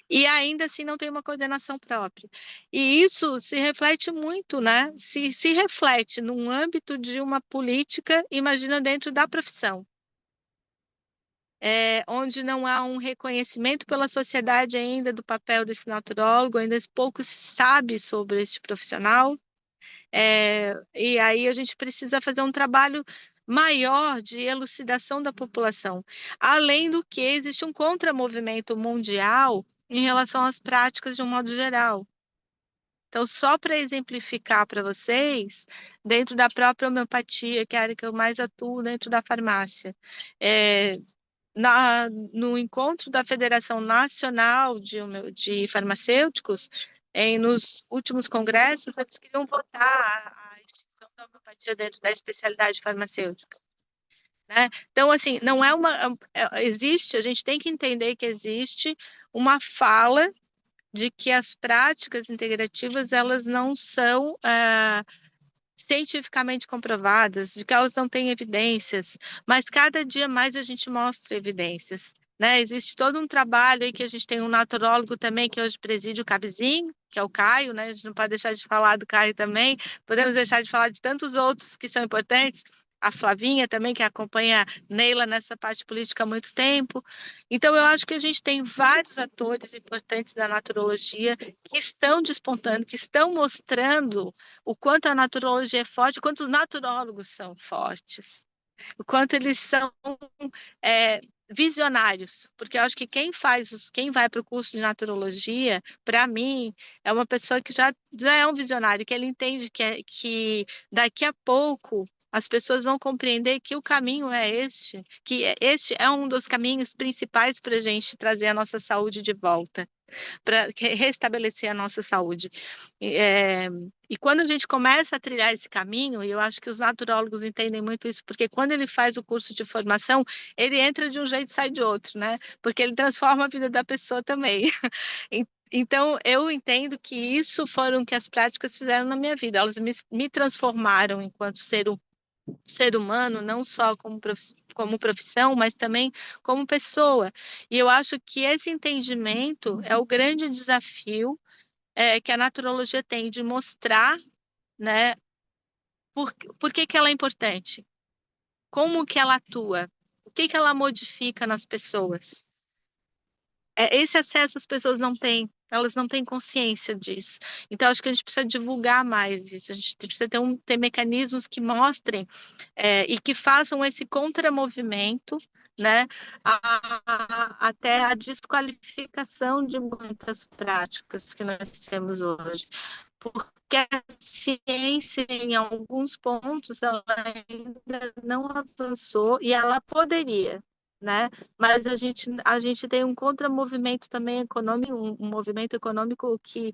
e ainda assim não tem uma coordenação própria. E isso se reflete muito, né? Se reflete num âmbito de uma política, imagina dentro da profissão, onde não há um reconhecimento pela sociedade ainda do papel desse naturólogo, ainda pouco se sabe sobre este profissional, e aí a gente precisa fazer um trabalho maior de elucidação da população. Além do que existe um contramovimento mundial em relação às práticas de um modo geral. Então, só para exemplificar para vocês, dentro da própria homeopatia, que é a área que eu mais atuo dentro da farmácia, no encontro da Federação Nacional de Farmacêuticos, nos últimos congressos, eles queriam votar a extinção da homeopatia dentro da especialidade farmacêutica. Né? Então, assim, não é existe, a gente tem que entender que existe uma fala de que as práticas integrativas elas não são cientificamente comprovadas, de que elas não têm evidências, mas cada dia mais a gente mostra evidências. Né? Existe todo um trabalho aí que a gente tem um naturólogo também, que hoje preside o CABzinho, que é o Caio, né? A gente não pode deixar de falar do Caio também, podemos deixar de falar de tantos outros que são importantes, a Flavinha também, que acompanha Neila nessa parte política há muito tempo. Então, eu acho que a gente tem vários atores importantes da naturologia que estão despontando, que estão mostrando o quanto a naturologia é forte, o quanto os naturólogos são fortes, o quanto eles são visionários, porque eu acho que quem vai para o curso de naturologia, para mim, é uma pessoa que já é um visionário, que ele entende que daqui a pouco as pessoas vão compreender que o caminho é este, que este é um dos caminhos principais para a gente trazer a nossa saúde de volta, para restabelecer a nossa saúde. E quando a gente começa a trilhar esse caminho, e eu acho que os naturólogos entendem muito isso, porque quando ele faz o curso de formação, ele entra de um jeito e sai de outro, né? Porque ele transforma a vida da pessoa também. Então, eu entendo que isso foram que as práticas fizeram na minha vida. Elas me transformaram enquanto ser humano, não só como profissão, mas também como pessoa. E eu acho que esse entendimento é o grande desafio que a naturologia tem de mostrar, né, por que ela é importante, como que ela atua, o que ela modifica nas pessoas. Esse acesso as pessoas não têm, elas não têm consciência disso. Então, acho que a gente precisa divulgar mais isso, a gente precisa ter mecanismos que mostrem e que façam esse contramovimento, né, até a desqualificação de muitas práticas que nós temos hoje. Porque a ciência, em alguns pontos, ela ainda não avançou e ela poderia, né? Mas a gente tem um contramovimento também econômico, um movimento econômico que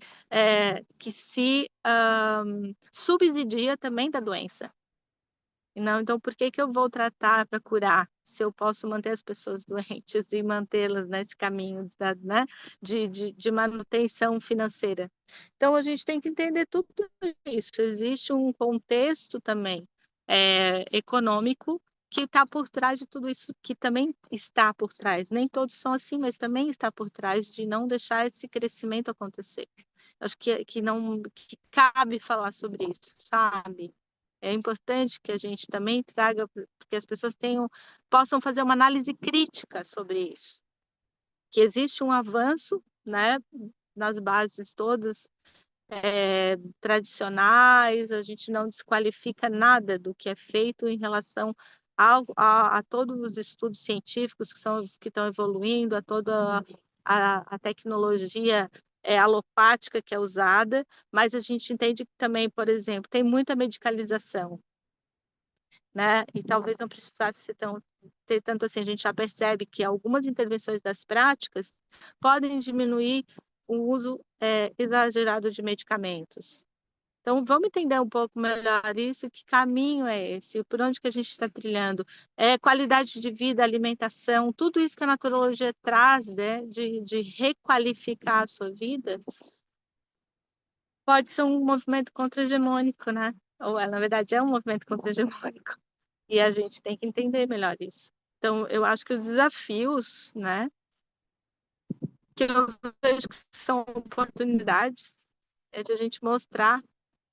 se subsidia também da doença. Não, então por que eu vou tratar para curar se eu posso manter as pessoas doentes e mantê-las nesse caminho né, de manutenção financeira? Então a gente tem que entender tudo isso. Existe um contexto também econômico que está por trás de tudo isso, que também está por trás. Nem todos são assim, mas também está por trás de não deixar esse crescimento acontecer. Acho que não que cabe falar sobre isso, sabe? É importante que a gente também traga, porque as pessoas possam fazer uma análise crítica sobre isso. Que existe um avanço, né, nas bases todas tradicionais, a gente não desqualifica nada do que é feito em relação a todos os estudos científicos que estão evoluindo, a toda a tecnologia alopática que é usada, mas a gente entende que também, por exemplo, tem muita medicalização, né? E talvez não precisasse ter tanto assim. A gente já percebe que algumas intervenções das práticas podem diminuir o uso exagerado de medicamentos. Então, vamos entender um pouco melhor isso, que caminho é esse, por onde que a gente está trilhando. Qualidade de vida, alimentação, tudo isso que a naturologia traz, né, de requalificar a sua vida, pode ser um movimento contra-hegemônico, né? Ou, na verdade, é um movimento contra-hegemônico. E a gente tem que entender melhor isso. Então, eu acho que os desafios, né, que eu vejo que são oportunidades, é de a gente mostrar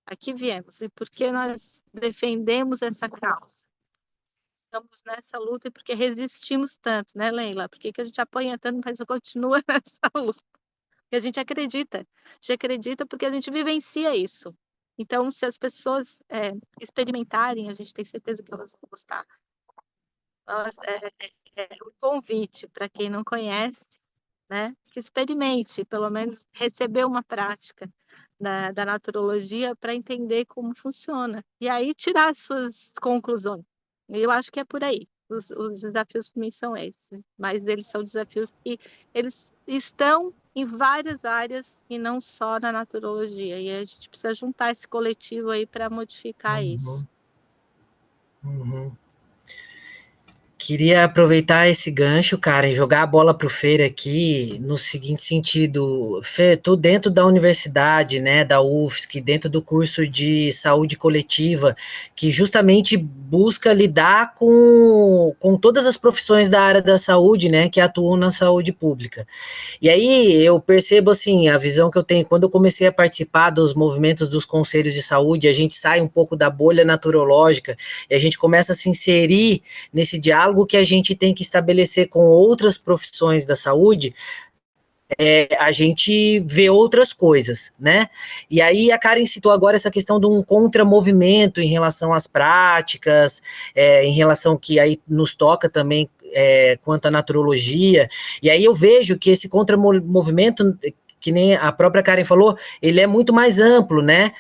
a que viemos e por que nós defendemos essa causa. Estamos nessa luta e porque resistimos tanto, né, Leila? Por que a gente apanha tanto, mas continua nessa luta? Porque a gente acredita. A gente acredita porque a gente vivencia isso. Então, se as pessoas experimentarem, a gente tem certeza que elas vão gostar. Um convite para quem não conhece, né? Que experimente, pelo menos receber uma prática da naturologia para entender como funciona. E aí tirar as suas conclusões. E eu acho que é por aí. Os desafios para mim são esses, mas eles são desafios que eles estão em várias áreas e não só na naturologia. E a gente precisa juntar esse coletivo aí para modificar isso. Uhum. Queria aproveitar esse gancho, cara, e jogar a bola pro Fer aqui no seguinte sentido. Fer, tô dentro da universidade, né, da UFSC, dentro do curso de saúde coletiva, que justamente busca lidar com todas as profissões da área da saúde, né, que atuam na saúde pública. E aí eu percebo assim, a visão que eu tenho quando eu comecei a participar dos movimentos dos conselhos de saúde, a gente sai um pouco da bolha naturológica e a gente começa a se inserir nesse diálogo que a gente tem que estabelecer com outras profissões da saúde, a gente vê outras coisas, né? E aí a Karen citou agora essa questão de um contramovimento em relação às práticas, em relação que aí nos toca também quanto à naturologia, e aí eu vejo que esse contramovimento, que nem a própria Karen falou, ele é muito mais amplo, né?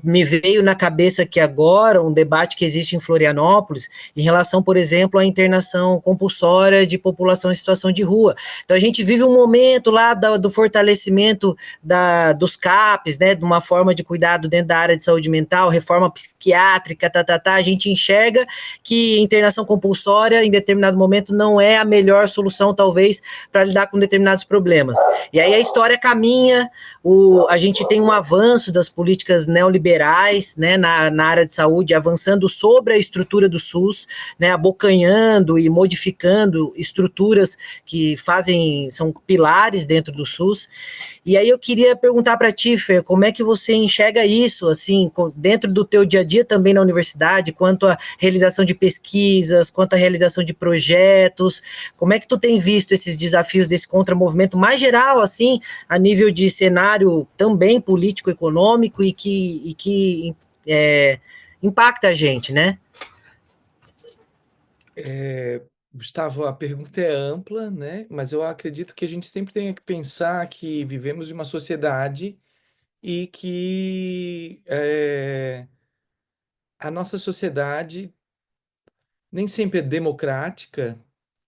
Me veio na cabeça que agora um debate que existe em Florianópolis em relação, por exemplo, à internação compulsória de população em situação de rua. Então a gente vive um momento lá do fortalecimento dos CAPs, né? De uma forma de cuidado dentro da área de saúde mental, reforma psiquiátrica, a gente enxerga que internação compulsória em determinado momento não é a melhor solução, talvez, para lidar com determinados problemas. E aí a história caminha, a gente tem um avanço das políticas neoliberais, né, na área de saúde, avançando sobre a estrutura do SUS, né, abocanhando e modificando estruturas que são pilares dentro do SUS. E aí eu queria perguntar para ti, Fer, como é que você enxerga isso, assim, dentro do teu dia a dia também na universidade, quanto à realização de pesquisas, quanto à realização de projetos, como é que tu tem visto esses desafios desse contramovimento mais geral, assim, a nível de cenário também político-econômico e que impacta a gente, né? Gustavo, a pergunta é ampla, né? Mas eu acredito que a gente sempre tem que pensar que vivemos em uma sociedade e que a nossa sociedade nem sempre é democrática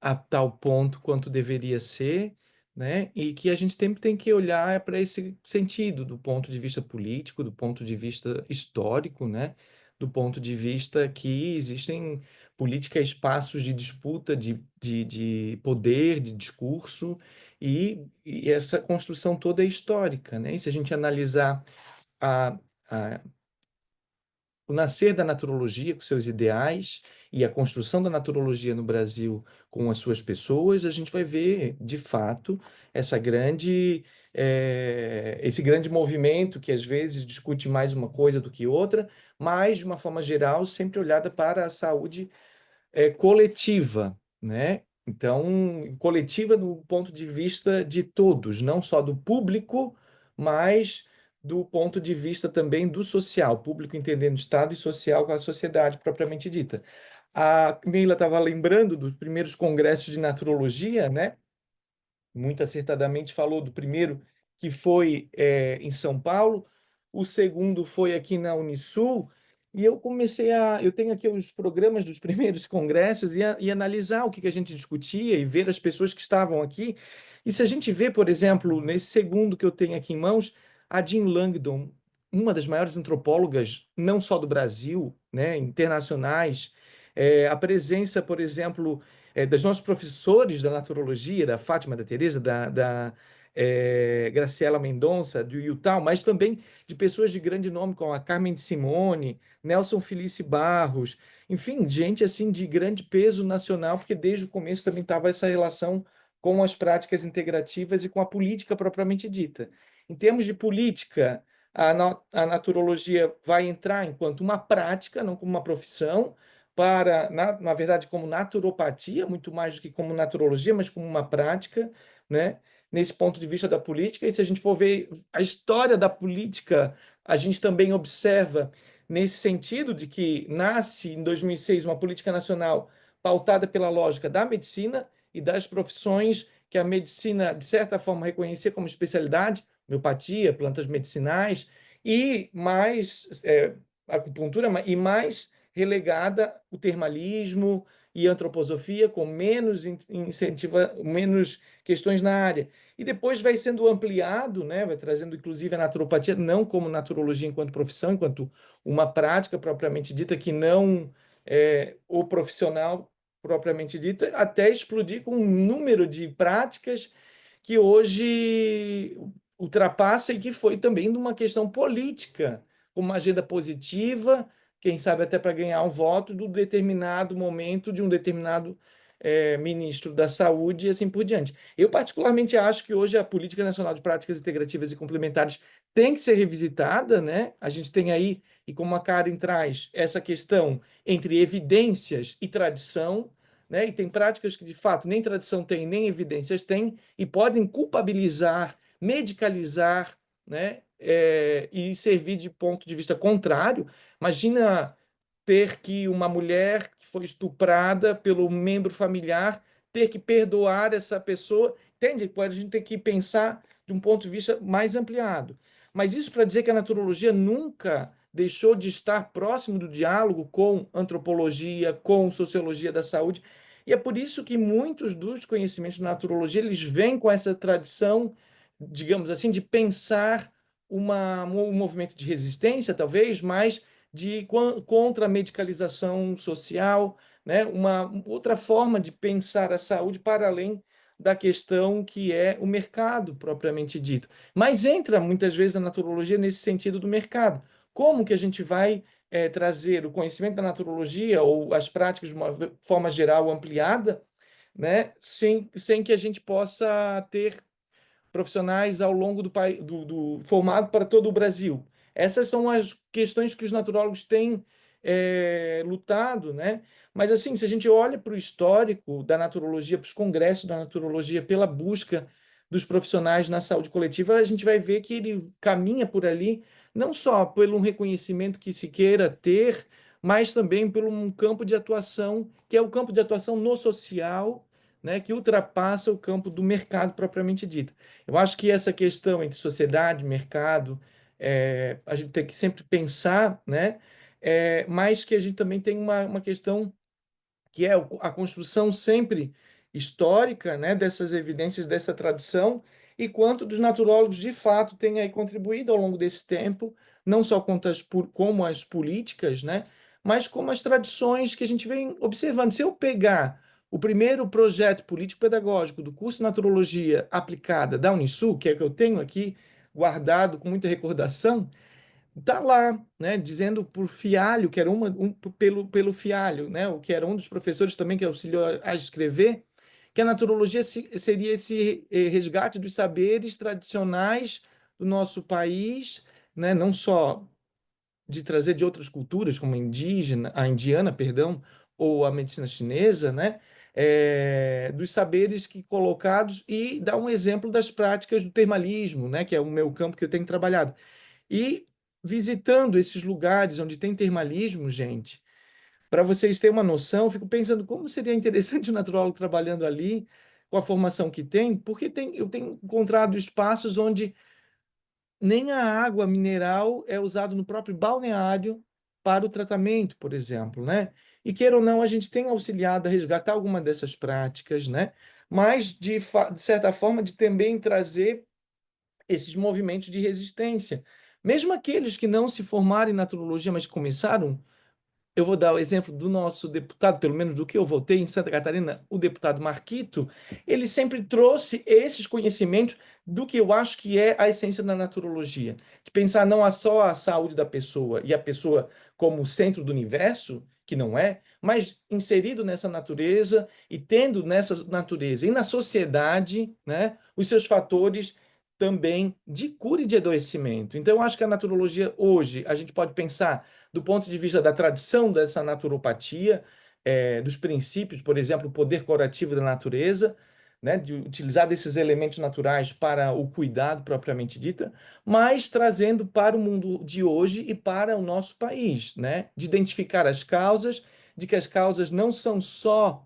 a tal ponto quanto deveria ser, né? E que a gente sempre tem que olhar para esse sentido, do ponto de vista político, do ponto de vista histórico, né? Do ponto de vista que existem políticas, espaços de disputa de poder, de discurso, e essa construção toda é histórica, né? E se a gente analisar a, a o nascer da naturologia com seus ideais e a construção da naturologia no Brasil com as suas pessoas, a gente vai ver, de fato, esse grande movimento que às vezes discute mais uma coisa do que outra, mas, de uma forma geral, sempre olhada para a saúde coletiva, né? Então, coletiva do ponto de vista de todos, não só do público, mas do ponto de vista também do social, público entendendo Estado e social com a sociedade propriamente dita. A Neila estava lembrando dos primeiros congressos de naturologia, né? Muito acertadamente falou do primeiro, que foi em São Paulo, o segundo foi aqui na Unisul, e eu tenho aqui os programas dos primeiros congressos e analisar o que a gente discutia e ver as pessoas que estavam aqui. E se a gente vê, por exemplo, nesse segundo que eu tenho aqui em mãos, a Jean Langdon, uma das maiores antropólogas, não só do Brasil, né, internacionais, a presença, por exemplo, dos nossos professores da naturologia, da Fátima, da Teresa, da Graciela Mendonça, do Utah, mas também de pessoas de grande nome, como a Carmen de Simone, Nelson Felice Barros, enfim, gente assim de grande peso nacional, porque desde o começo também estava essa relação com as práticas integrativas e com a política propriamente dita. Em termos de política, a naturologia vai entrar enquanto uma prática, não como uma profissão, na verdade, como naturopatia, muito mais do que como naturologia, mas como uma prática, né? Nesse ponto de vista da política. E se a gente for ver a história da política, a gente também observa nesse sentido de que nasce em 2006 uma política nacional pautada pela lógica da medicina e das profissões que a medicina, de certa forma, reconhecia como especialidade, homeopatia, plantas medicinais, e mais acupuntura, e mais relegada o termalismo e antroposofia, com menos incentiva, menos questões na área. E depois vai sendo ampliado, né? Vai trazendo inclusive a naturopatia, não como naturologia enquanto profissão, enquanto uma prática propriamente dita, que não o profissional propriamente dita, até explodir com um número de práticas que hoje ultrapassa e que foi também de uma questão política, como uma agenda positiva, quem sabe até para ganhar um voto do determinado momento de um determinado ministro da Saúde e assim por diante. Eu particularmente acho que hoje a Política Nacional de Práticas Integrativas e Complementares tem que ser revisitada, né? A gente tem aí, e como a Karen traz, essa questão entre evidências e tradição, né? E tem práticas que de fato nem tradição tem, nem evidências têm, e podem culpabilizar, medicalizar, né? E servir de ponto de vista contrário. Imagina ter que uma mulher que foi estuprada pelo membro familiar ter que perdoar essa pessoa, entende? A gente tem que pensar de um ponto de vista mais ampliado. Mas isso para dizer que a naturologia nunca deixou de estar próximo do diálogo com antropologia, com sociologia da saúde, e é por isso que muitos dos conhecimentos de naturologia eles vêm com essa tradição, digamos assim, de pensar um movimento de resistência, talvez, mas contra a medicalização social, né? Uma outra forma de pensar a saúde para além da questão que é o mercado propriamente dito. Mas entra muitas vezes a naturologia nesse sentido do mercado. Como que a gente vai trazer o conhecimento da naturologia ou as práticas de uma forma geral ampliada, né? Sem que a gente possa ter profissionais ao longo do formado para todo o Brasil. Essas são as questões que os naturólogos têm lutado, né? Mas assim, se a gente olha para o histórico da naturologia, para os congressos da naturologia, pela busca dos profissionais na saúde coletiva, a gente vai ver que ele caminha por ali, não só pelo um reconhecimento que se queira ter, mas também por um campo de atuação, que é o campo de atuação no social, né, que ultrapassa o campo do mercado propriamente dito. Eu acho que essa questão entre sociedade, mercado, a gente tem que sempre pensar, né? Mas que a gente também tem uma questão que é a construção sempre histórica, né, dessas evidências, dessa tradição, e quanto dos naturólogos de fato têm aí contribuído ao longo desse tempo, não só como as políticas, né, mas como as tradições que a gente vem observando. Se eu pegar o primeiro projeto político-pedagógico do curso de Naturologia Aplicada da Unisul, que é o que eu tenho aqui guardado com muita recordação, tá lá, né, dizendo por Fialho, que era pelo Fialho, né, o que era um dos professores também que auxiliou a escrever, que a naturologia seria esse resgate dos saberes tradicionais do nosso país, né, não só de trazer de outras culturas, como a indiana, perdão, ou a medicina chinesa, né, dos saberes que colocados e dar um exemplo das práticas do termalismo, né, que é o meu campo que eu tenho trabalhado. E visitando esses lugares onde tem termalismo, gente, para vocês terem uma noção, eu fico pensando como seria interessante o naturólogo trabalhando ali, com a formação que tem, porque eu tenho encontrado espaços onde nem a água mineral é usada no próprio balneário para o tratamento, por exemplo, né? E queira ou não, a gente tem auxiliado a resgatar alguma dessas práticas, né? Mas, de certa forma, de também trazer esses movimentos de resistência. Mesmo aqueles que não se formaram em naturologia, mas começaram, eu vou dar o exemplo do nosso deputado, pelo menos do que eu votei em Santa Catarina, o deputado Marquito, ele sempre trouxe esses conhecimentos do que eu acho que é a essência da naturologia, de pensar não só a saúde da pessoa e a pessoa como centro do universo, que não é, mas inserido nessa natureza e tendo nessa natureza e na sociedade, né, os seus fatores também de cura e de adoecimento. Então, eu acho que a naturologia hoje, a gente pode pensar do ponto de vista da tradição dessa naturopatia, dos princípios, por exemplo, o poder curativo da natureza, né, de utilizar desses elementos naturais para o cuidado propriamente dita, mas trazendo para o mundo de hoje e para o nosso país, né, de identificar as causas, de que as causas não são só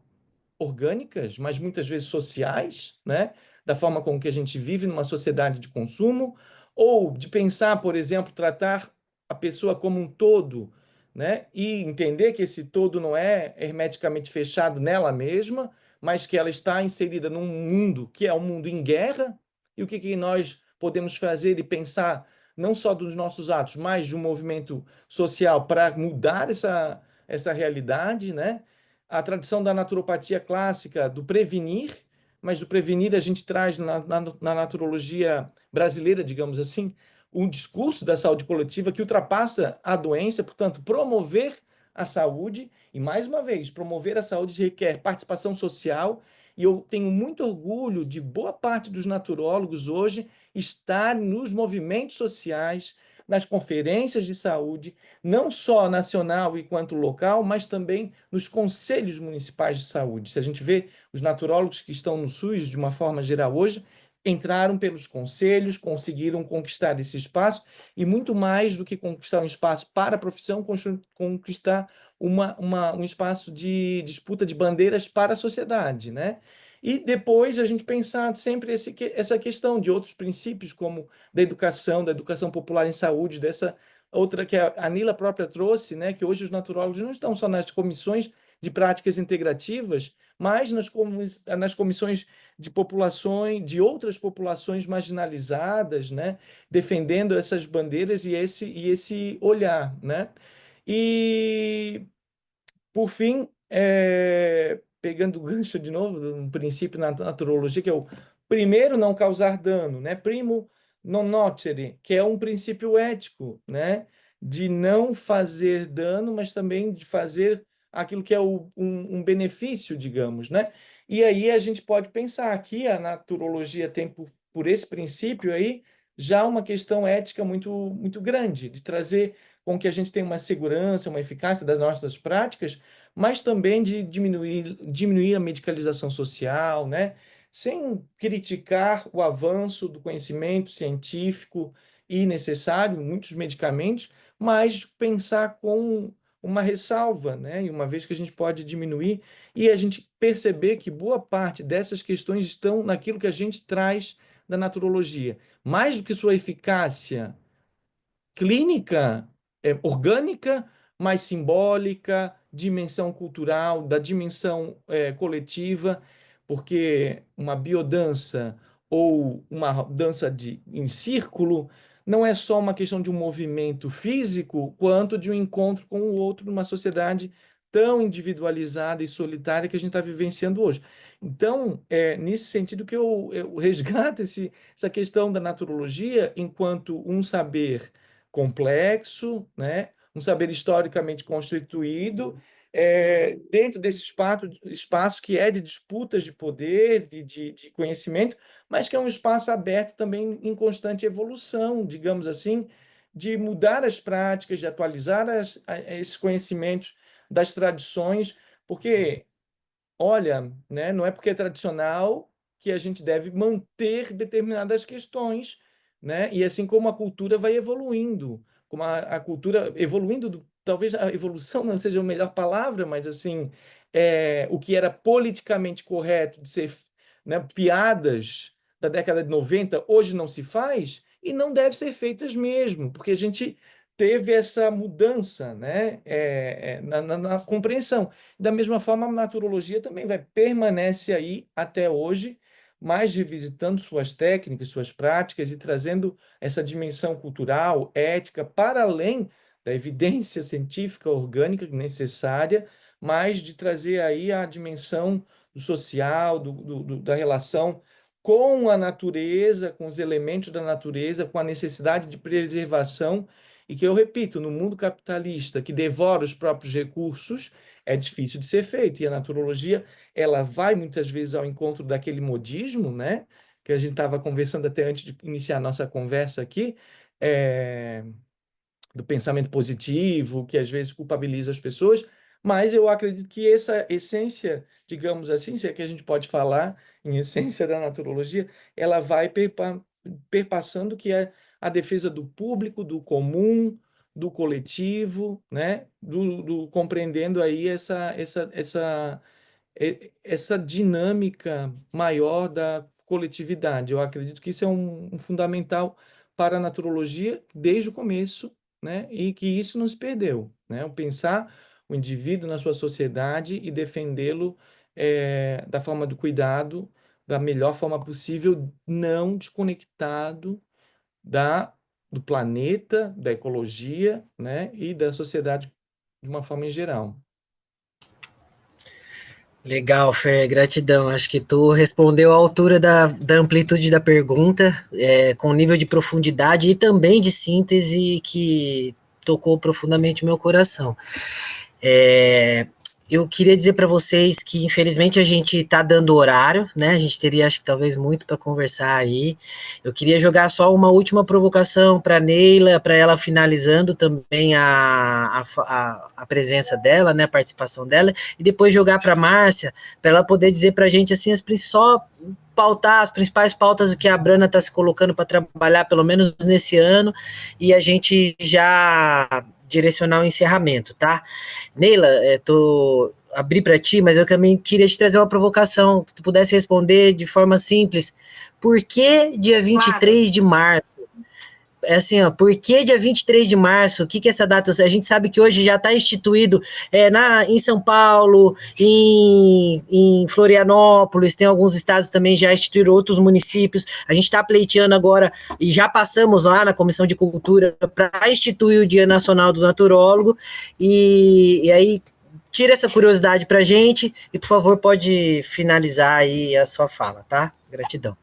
orgânicas, mas muitas vezes sociais, né? Da forma como que a gente vive numa sociedade de consumo, ou de pensar, por exemplo, tratar a pessoa como um todo, né? E entender que esse todo não é hermeticamente fechado nela mesma, mas que ela está inserida num mundo que é um mundo em guerra, e o que que nós podemos fazer e pensar não só dos nossos atos, mas de um movimento social para mudar essa realidade, né? A tradição da naturopatia clássica do prevenir, mas do prevenir a gente traz na naturologia brasileira, digamos assim, um discurso da saúde coletiva que ultrapassa a doença, portanto, promover a saúde, e mais uma vez, promover a saúde requer participação social, e eu tenho muito orgulho de boa parte dos naturólogos hoje estarem nos movimentos sociais, nas conferências de saúde, não só nacional e quanto local, mas também nos conselhos municipais de saúde. Se a gente vê os naturólogos que estão no SUS, de uma forma geral hoje, entraram pelos conselhos, conseguiram conquistar esse espaço, e muito mais do que conquistar um espaço para a profissão, conquistar um espaço de disputa de bandeiras para a sociedade, né? E depois a gente pensar sempre essa questão de outros princípios, como da educação popular em saúde, dessa outra que a Nila própria trouxe, né, que hoje os naturólogos não estão só nas comissões de práticas integrativas, mas nas comissões de populações, de outras populações marginalizadas, né, defendendo essas bandeiras e esse olhar, né? E por fim, pegando o gancho de novo, um princípio na naturologia, que é o primeiro não causar dano, né? Primo non nocere, que é um princípio ético, né? De não fazer dano, mas também de fazer aquilo que é um benefício, digamos, né? E aí a gente pode pensar aqui, a naturologia tem por esse princípio aí, já uma questão ética muito, muito grande, de trazer com que a gente tenha uma segurança, uma eficácia das nossas práticas, mas também de diminuir a medicalização social, né? Sem criticar o avanço do conhecimento científico e necessário, muitos medicamentos, mas pensar com uma ressalva, né? E uma vez que a gente pode diminuir e a gente perceber que boa parte dessas questões estão naquilo que a gente traz da naturologia, mais do que sua eficácia clínica, orgânica, mais simbólica, dimensão cultural, da dimensão coletiva, porque uma biodança ou uma dança em círculo não é só uma questão de um movimento físico, quanto de um encontro com o outro numa sociedade tão individualizada e solitária que a gente está vivenciando hoje. Então, é nesse sentido que eu resgato essa questão da naturologia enquanto um saber complexo, né? Um saber historicamente constituído, dentro desse espaço que é de disputas de poder, de conhecimento, mas que é um espaço aberto também em constante evolução, digamos assim, de mudar as práticas, de atualizar esses conhecimentos das tradições, porque, olha, né, não é porque é tradicional que a gente deve manter determinadas questões, né? E assim como a cultura vai evoluindo, como a cultura evoluindo, talvez a evolução não seja a melhor palavra, mas assim, o que era politicamente correto de ser, né, piadas da década de 90, hoje não se faz e não deve ser feitas mesmo, porque a gente teve essa mudança, né, na compreensão. Da mesma forma, a naturologia também permanece aí até hoje, mais revisitando suas técnicas, suas práticas e trazendo essa dimensão cultural, ética, para além da evidência científica orgânica necessária, mas de trazer aí a dimensão do social, da relação com a natureza, com os elementos da natureza, com a necessidade de preservação, e que eu repito, no mundo capitalista que devora os próprios recursos, é difícil de ser feito, e a naturologia ela vai muitas vezes ao encontro daquele modismo, né? Que a gente estava conversando até antes de iniciar a nossa conversa aqui, do pensamento positivo, que às vezes culpabiliza as pessoas, mas eu acredito que essa essência, digamos assim, se é que a gente pode falar em essência da naturologia, ela vai perpassando que é a defesa do público, do comum, do coletivo, né? Compreendendo aí essa dinâmica maior da coletividade. Eu acredito que isso é um fundamental para a naturologia desde o começo, né? E que isso não se perdeu, né? O pensar o indivíduo na sua sociedade e defendê-lo da forma do cuidado, da melhor forma possível, não desconectado do planeta, da ecologia, né? E da sociedade de uma forma em geral. Legal, Fer, gratidão. Acho que tu respondeu à altura da amplitude da pergunta, com nível de profundidade e também de síntese que tocou profundamente meu coração. Eu queria dizer para vocês que, infelizmente, a gente está dando horário, né? A gente teria, acho que talvez, muito para conversar aí. Eu queria jogar só uma última provocação para a Neila, para ela finalizando também a presença dela, né? A participação dela, e depois jogar para a Márcia, para ela poder dizer para a gente, assim, só pautar as principais pautas que a Brana está se colocando para trabalhar, pelo menos nesse ano, e a gente já direcionar o encerramento, tá? Neila, abri para ti, mas eu também queria te trazer uma provocação, que tu pudesse responder de forma simples. Por que dia 23 de março? É assim, ó, por que dia 23 de março? O que é essa data? A gente sabe que hoje já está instituído em São Paulo, em Florianópolis, tem alguns estados também já instituíram, outros municípios. A gente está pleiteando agora e já passamos lá na Comissão de Cultura para instituir o Dia Nacional do Naturólogo. E aí, tira essa curiosidade para a gente e, por favor, pode finalizar aí a sua fala, tá? Gratidão.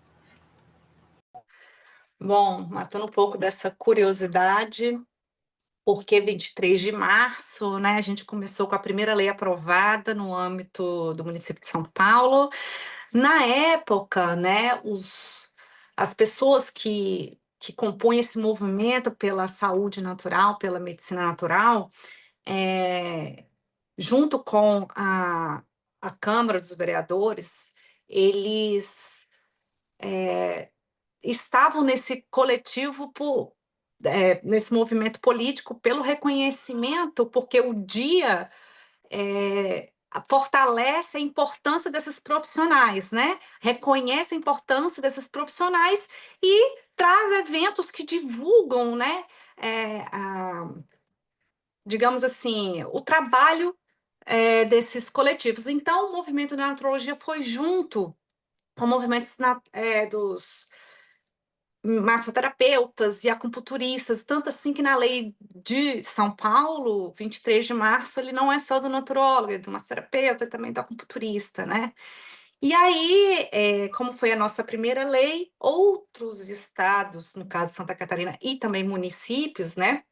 Bom, matando um pouco dessa curiosidade, porque 23 de março, né, a gente começou com a primeira lei aprovada no âmbito do município de São Paulo. Na época, né, as pessoas que compõem esse movimento pela saúde natural, pela medicina natural, junto com a Câmara dos Vereadores, eles estavam nesse coletivo nesse movimento político pelo reconhecimento, porque o dia fortalece a importância desses profissionais, né? Reconhece a importância desses profissionais e traz eventos que divulgam, né? Digamos assim, o trabalho desses coletivos. Então, o movimento da naturologia foi junto com movimentos dos massoterapeutas e acupunturistas, tanto assim que na lei de São Paulo, 23 de março, ele não é só do naturólogo, é do massoterapeuta e também do acupunturista, né? E aí, como foi a nossa primeira lei, outros estados, no caso Santa Catarina, e também municípios, né?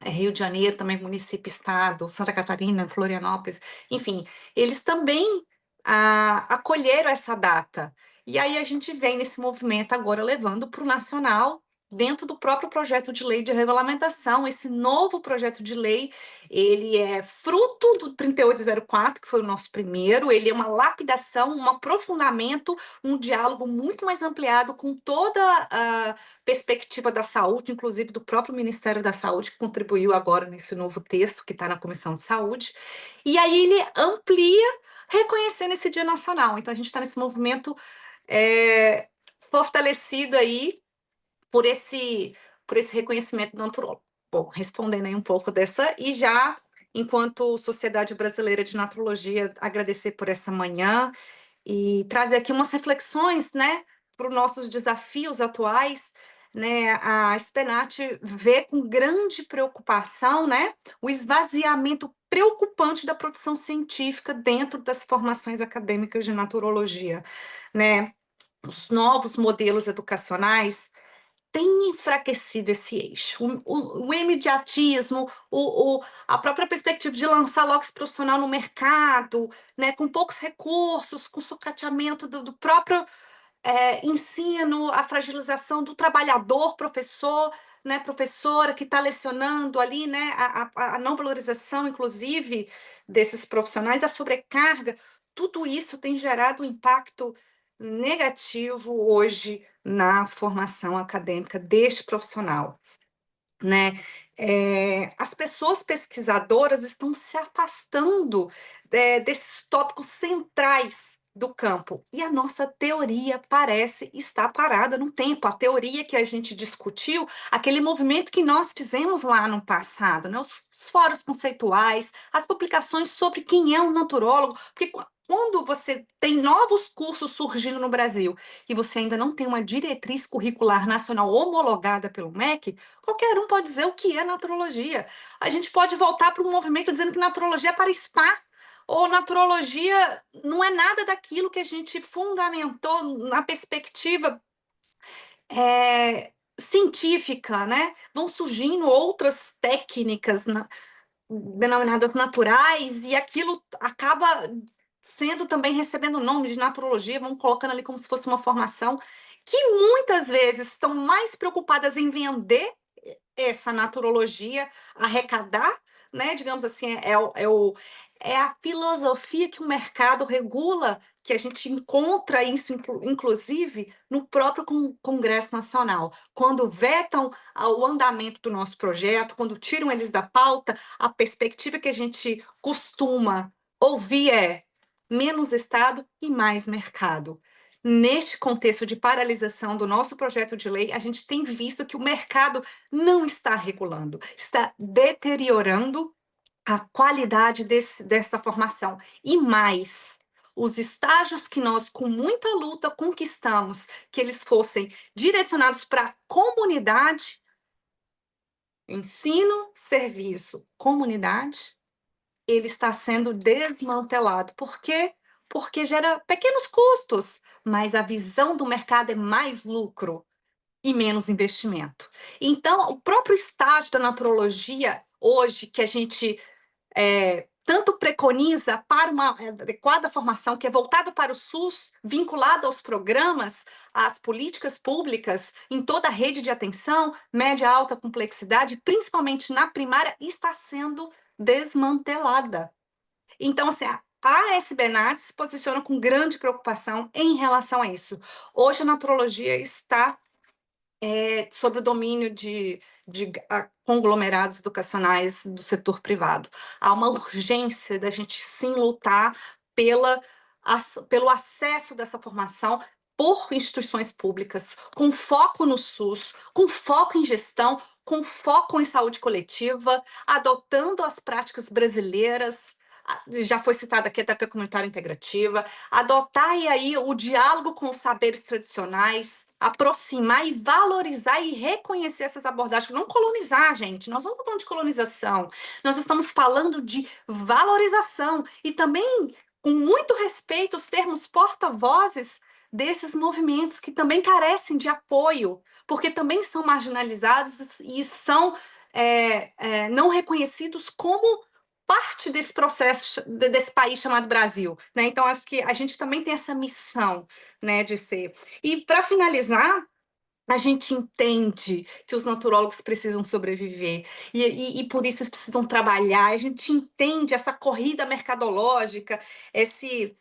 Rio de Janeiro, também município, estado, Santa Catarina, Florianópolis, enfim, eles também acolheram essa data. E aí a gente vem nesse movimento agora levando para o nacional, dentro do próprio projeto de lei de regulamentação. Esse novo projeto de lei, ele é fruto do 3804, que foi o nosso primeiro, ele é uma lapidação, um aprofundamento, um diálogo muito mais ampliado com toda a perspectiva da saúde, inclusive do próprio Ministério da Saúde, que contribuiu agora nesse novo texto que está na Comissão de Saúde, e aí ele amplia, reconhecendo esse Dia Nacional. Então, a gente está nesse movimento fortalecido aí por esse reconhecimento do naturólogo. Bom, respondendo aí um pouco dessa, e já, enquanto Sociedade Brasileira de Naturologia, agradecer por essa manhã e trazer aqui umas reflexões, né, para os nossos desafios atuais, né, a SPENAT vê com grande preocupação, né, o esvaziamento preocupante da produção científica dentro das formações acadêmicas de naturologia, né, os novos modelos educacionais têm enfraquecido esse eixo. O imediatismo, a própria perspectiva de lançar logo esse profissional no mercado, né, com poucos recursos, com sucateamento do próprio ensino, a fragilização do trabalhador, professor, né, professora que está lecionando ali, né, a não valorização, inclusive, desses profissionais, a sobrecarga, tudo isso tem gerado um impacto negativo hoje na formação acadêmica deste profissional, né? As pessoas pesquisadoras estão se afastando desses tópicos centrais do campo, e a nossa teoria parece estar parada no tempo. A teoria que a gente discutiu, aquele movimento que nós fizemos lá no passado, né? Os fóruns conceituais, as publicações sobre quem é um naturólogo, porque quando você tem novos cursos surgindo no Brasil e você ainda não tem uma diretriz curricular nacional homologada pelo MEC, qualquer um pode dizer o que é naturologia. A gente pode voltar para um movimento dizendo que naturologia é para spa, ou naturologia não é nada daquilo que a gente fundamentou na perspectiva científica, né? Vão surgindo outras técnicas denominadas naturais, e aquilo acaba sendo também recebendo o nome de naturologia, vão colocando ali como se fosse uma formação, que muitas vezes estão mais preocupadas em vender essa naturologia, arrecadar, né? Digamos assim, é a filosofia que o mercado regula, que a gente encontra isso, inclusive, no próprio Congresso Nacional. Quando vetam o andamento do nosso projeto, quando tiram eles da pauta, a perspectiva que a gente costuma ouvir é menos Estado e mais mercado. Neste contexto de paralisação do nosso projeto de lei, a gente tem visto que o mercado não está regulando, está deteriorando a qualidade dessa formação. E mais, os estágios que nós, com muita luta, conquistamos, que eles fossem direcionados para a comunidade, ensino, serviço, comunidade, ele está sendo desmantelado. Por quê? Porque gera pequenos custos, mas a visão do mercado é mais lucro e menos investimento. Então, o próprio estágio da naturologia, hoje, que a gente tanto preconiza para uma adequada formação, que é voltado para o SUS, vinculado aos programas, às políticas públicas, em toda a rede de atenção, média, alta complexidade, principalmente na primária, está sendo desmantelada. Então, assim, a SBNAT se posiciona com grande preocupação em relação a isso. Hoje, a naturologia está sobre o domínio de conglomerados educacionais do setor privado. Há uma urgência da gente sim lutar pelo acesso dessa formação por instituições públicas, com foco no SUS, com foco em gestão, com foco em saúde coletiva, adotando as práticas brasileiras, já foi citada aqui a terapia comunitária integrativa, adotar aí o diálogo com os saberes tradicionais, aproximar e valorizar e reconhecer essas abordagens, não colonizar, gente, nós não estamos falando de colonização, nós estamos falando de valorização e também, com muito respeito, sermos porta-vozes desses movimentos que também carecem de apoio, porque também são marginalizados e são não reconhecidos como parte desse processo, desse país chamado Brasil, né? Então, acho que a gente também tem essa missão, né, de ser. E, para finalizar, A gente entende que os naturólogos precisam sobreviver e por isso eles precisam trabalhar. A gente entende essa corrida mercadológica, esse,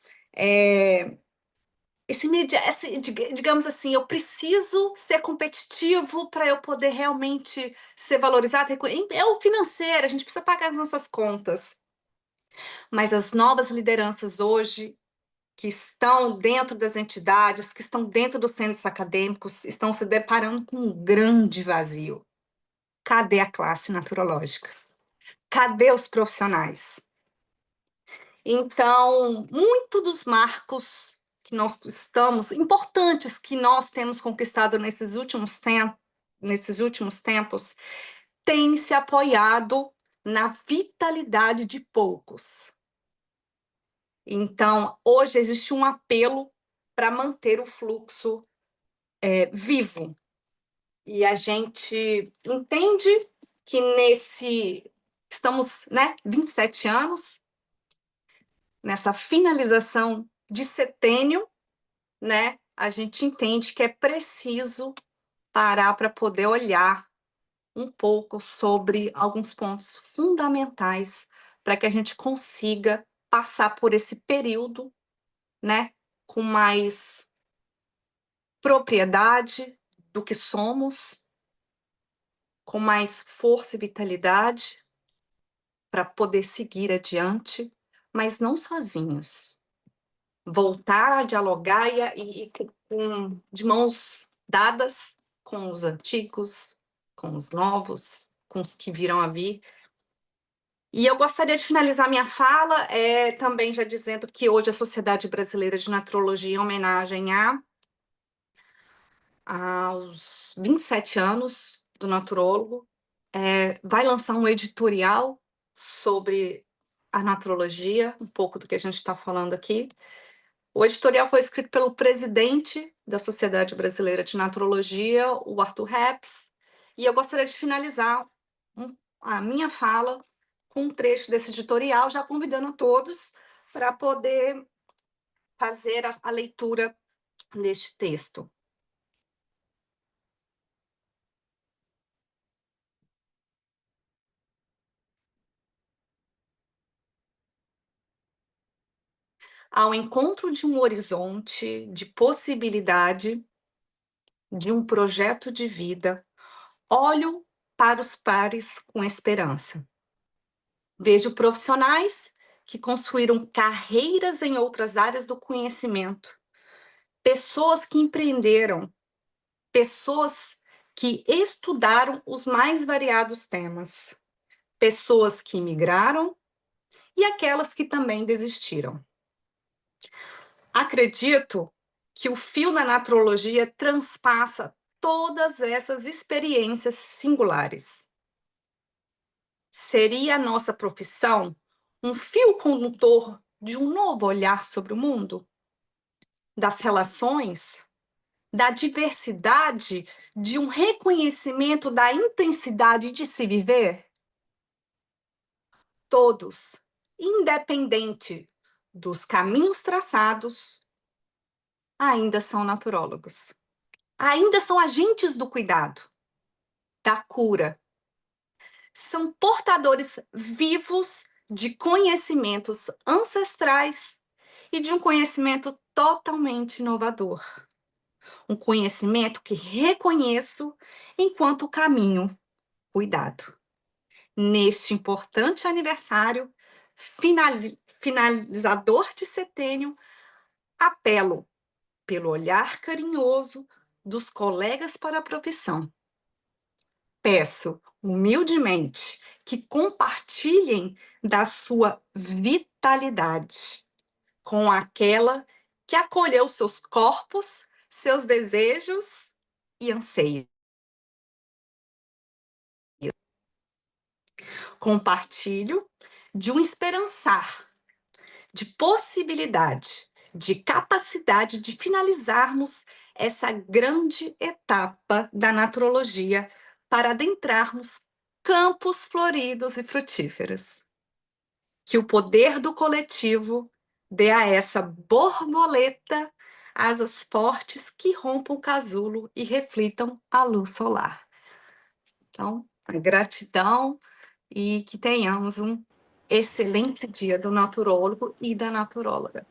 digamos assim, eu preciso ser competitivo para eu poder realmente ser valorizado. É o financeiro, a gente precisa pagar as nossas contas. Mas as novas lideranças hoje que estão dentro das entidades, que estão dentro dos centros acadêmicos, estão se deparando com um grande vazio. Cadê a classe naturológica? Cadê os profissionais? Então, muito dos marcos que nós estamos, importantes que nós temos conquistado nesses últimos tempos, têm se apoiado na vitalidade de poucos. Então, hoje existe um apelo para manter o fluxo vivo. E a gente entende que estamos, 27 anos, nessa finalização de setênio, a gente entende que é preciso parar para poder olhar um pouco sobre alguns pontos fundamentais para que a gente consiga passar por esse período, com mais propriedade do que somos, com mais força e vitalidade para poder seguir adiante, mas não sozinhos. Voltar a dialogar de mãos dadas com os antigos, com os novos, com os que virão a vir. E eu gostaria de finalizar minha fala também já dizendo que hoje a Sociedade Brasileira de Naturologia, em homenagem aos 27 anos do naturólogo, vai lançar um editorial sobre a naturologia, um pouco do que a gente está falando aqui. O editorial foi escrito pelo presidente da Sociedade Brasileira de Naturologia, o Arthur Reps, e eu gostaria de finalizar a minha fala com um trecho desse editorial, já convidando a todos para poder fazer a leitura deste texto. Ao encontro de um horizonte de possibilidade, de um projeto de vida, olho para os pares com esperança. Vejo profissionais que construíram carreiras em outras áreas do conhecimento, pessoas que empreenderam, pessoas que estudaram os mais variados temas, pessoas que migraram e aquelas que também desistiram. Acredito que o fio na naturologia transpassa todas essas experiências singulares. Seria a nossa profissão um fio condutor de um novo olhar sobre o mundo? Das relações, da diversidade, de um reconhecimento da intensidade de se viver? Todos, independente dos caminhos traçados, ainda são naturólogos. Ainda são agentes do cuidado, da cura. São portadores vivos de conhecimentos ancestrais e de um conhecimento totalmente inovador. Um conhecimento que reconheço enquanto caminho cuidado. Neste importante aniversário, finalizador de setênio, apelo pelo olhar carinhoso dos colegas para a profissão. Peço humildemente que compartilhem da sua vitalidade com aquela que acolheu seus corpos, seus desejos e anseios. Compartilho de um esperançar, de possibilidade, de capacidade de finalizarmos essa grande etapa da naturologia para adentrarmos campos floridos e frutíferos. Que o poder do coletivo dê a essa borboleta asas fortes que rompam o casulo e reflitam a luz solar. Então, a gratidão e que tenhamos um excelente dia do naturólogo e da naturóloga.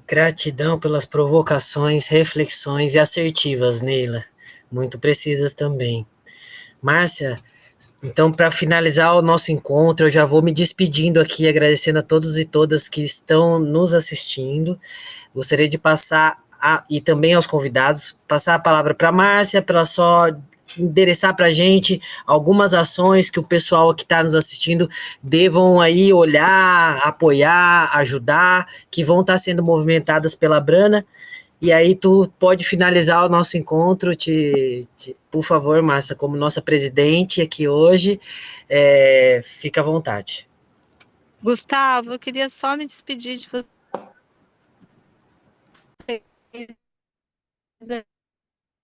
Gratidão pelas provocações, reflexões e assertivas, Neila. Muito precisas também. Márcia, então, para finalizar o nosso encontro, eu já vou me despedindo aqui, agradecendo a todos e todas que estão nos assistindo. Gostaria de passar, e também aos convidados, passar a palavra para a Márcia, para ela só endereçar para a gente algumas ações que o pessoal que está nos assistindo devam aí olhar, apoiar, ajudar, que vão estar sendo movimentadas pela Brana. E aí tu pode finalizar o nosso encontro, por favor, Márcia, como nossa presidente aqui hoje, fica à vontade. Gustavo, eu queria só me despedir de vocês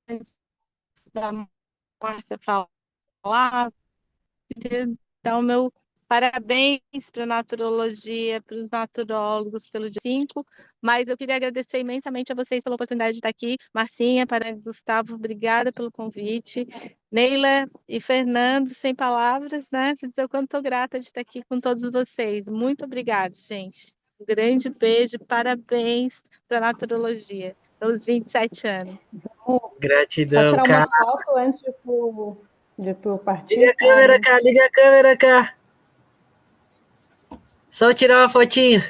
antes da Márcia falar. Queria dar o meu parabéns para a naturologia, para os naturólogos pelo dia 5, mas eu queria agradecer imensamente a vocês pela oportunidade de estar aqui. Marcinha, para Gustavo, obrigada pelo convite. Neila e Fernando, sem palavras, né? Para dizer o quanto estou grata de estar aqui com todos vocês. Muito obrigada, gente. Um grande beijo, parabéns para a naturologia, pelos 27 anos. Gratidão, Só tirar cara. uma foto antes de tu partir. Liga a câmera cá, liga a câmera cá. Só tirar uma fotinha.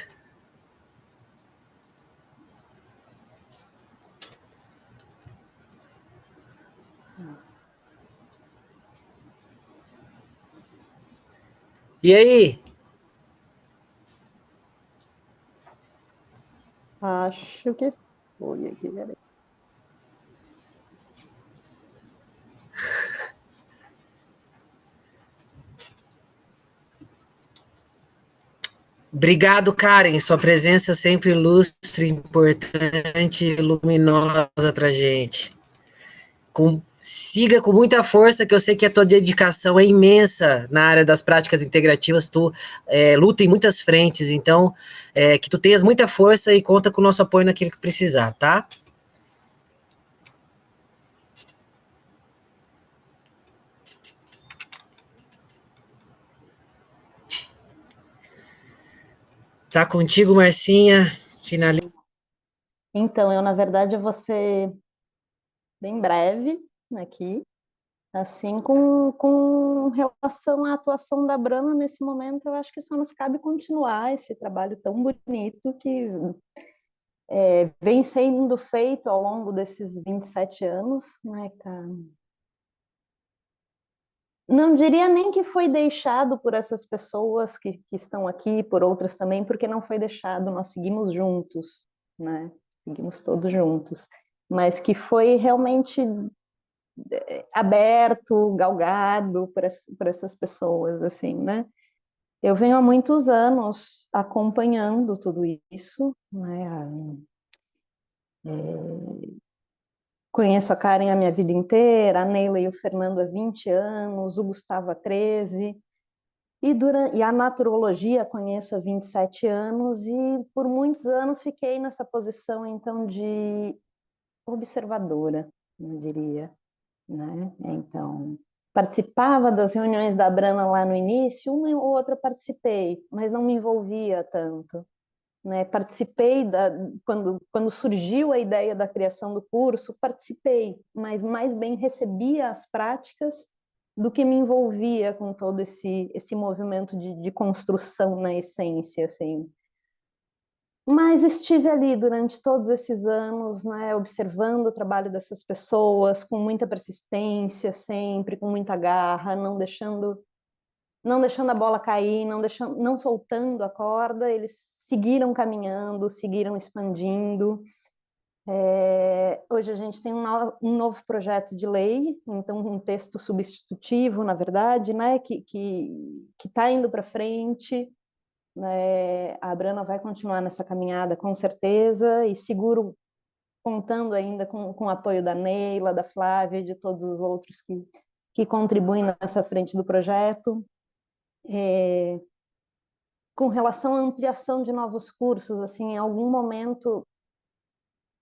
E aí? Acho que foi aqui, peraí. Obrigado, Karen. Sua presença sempre ilustre, importante e luminosa pra gente. Siga com muita força, que eu sei que a tua dedicação é imensa na área das práticas integrativas, tu luta em muitas frentes, então que tu tenhas muita força e conta com o nosso apoio naquilo que precisar, tá? Tá contigo, Marcinha. Finaliza. Então, eu, na verdade, vou ser bem breve aqui. Assim, com relação à atuação da Brahma nesse momento, eu acho que só nos cabe continuar esse trabalho tão bonito que vem sendo feito ao longo desses 27 anos, né, tá? Não diria nem que foi deixado por essas pessoas que estão aqui, por outras também, porque não foi deixado, nós seguimos juntos, né? Seguimos todos juntos, mas que foi realmente aberto, galgado por essas pessoas, assim, né? Eu venho há muitos anos acompanhando tudo isso, né? Conheço a Karen a minha vida inteira, a Neila e o Fernando há 20 anos, o Gustavo há 13, e a naturologia conheço há 27 anos, e por muitos anos fiquei nessa posição, então, de observadora, eu diria, né? Então, participava das reuniões da Brana lá no início, uma ou outra participei, mas não me envolvia tanto, né? Participei quando surgiu a ideia da criação do curso, participei, mas mais bem recebia as práticas do que me envolvia com todo esse movimento de construção na essência, assim. Mas estive ali durante todos esses anos, né, observando o trabalho dessas pessoas, com muita persistência sempre, com muita garra, não deixando a bola cair, não soltando a corda, eles seguiram caminhando, seguiram expandindo. Hoje a gente tem um novo projeto de lei, então um texto substitutivo, na verdade, né, que está indo para frente. A Brana vai continuar nessa caminhada com certeza, e seguro contando ainda com o apoio da Neila, da Flávia e de todos os outros que contribuem nessa frente do projeto. Com relação à ampliação de novos cursos, assim, em algum momento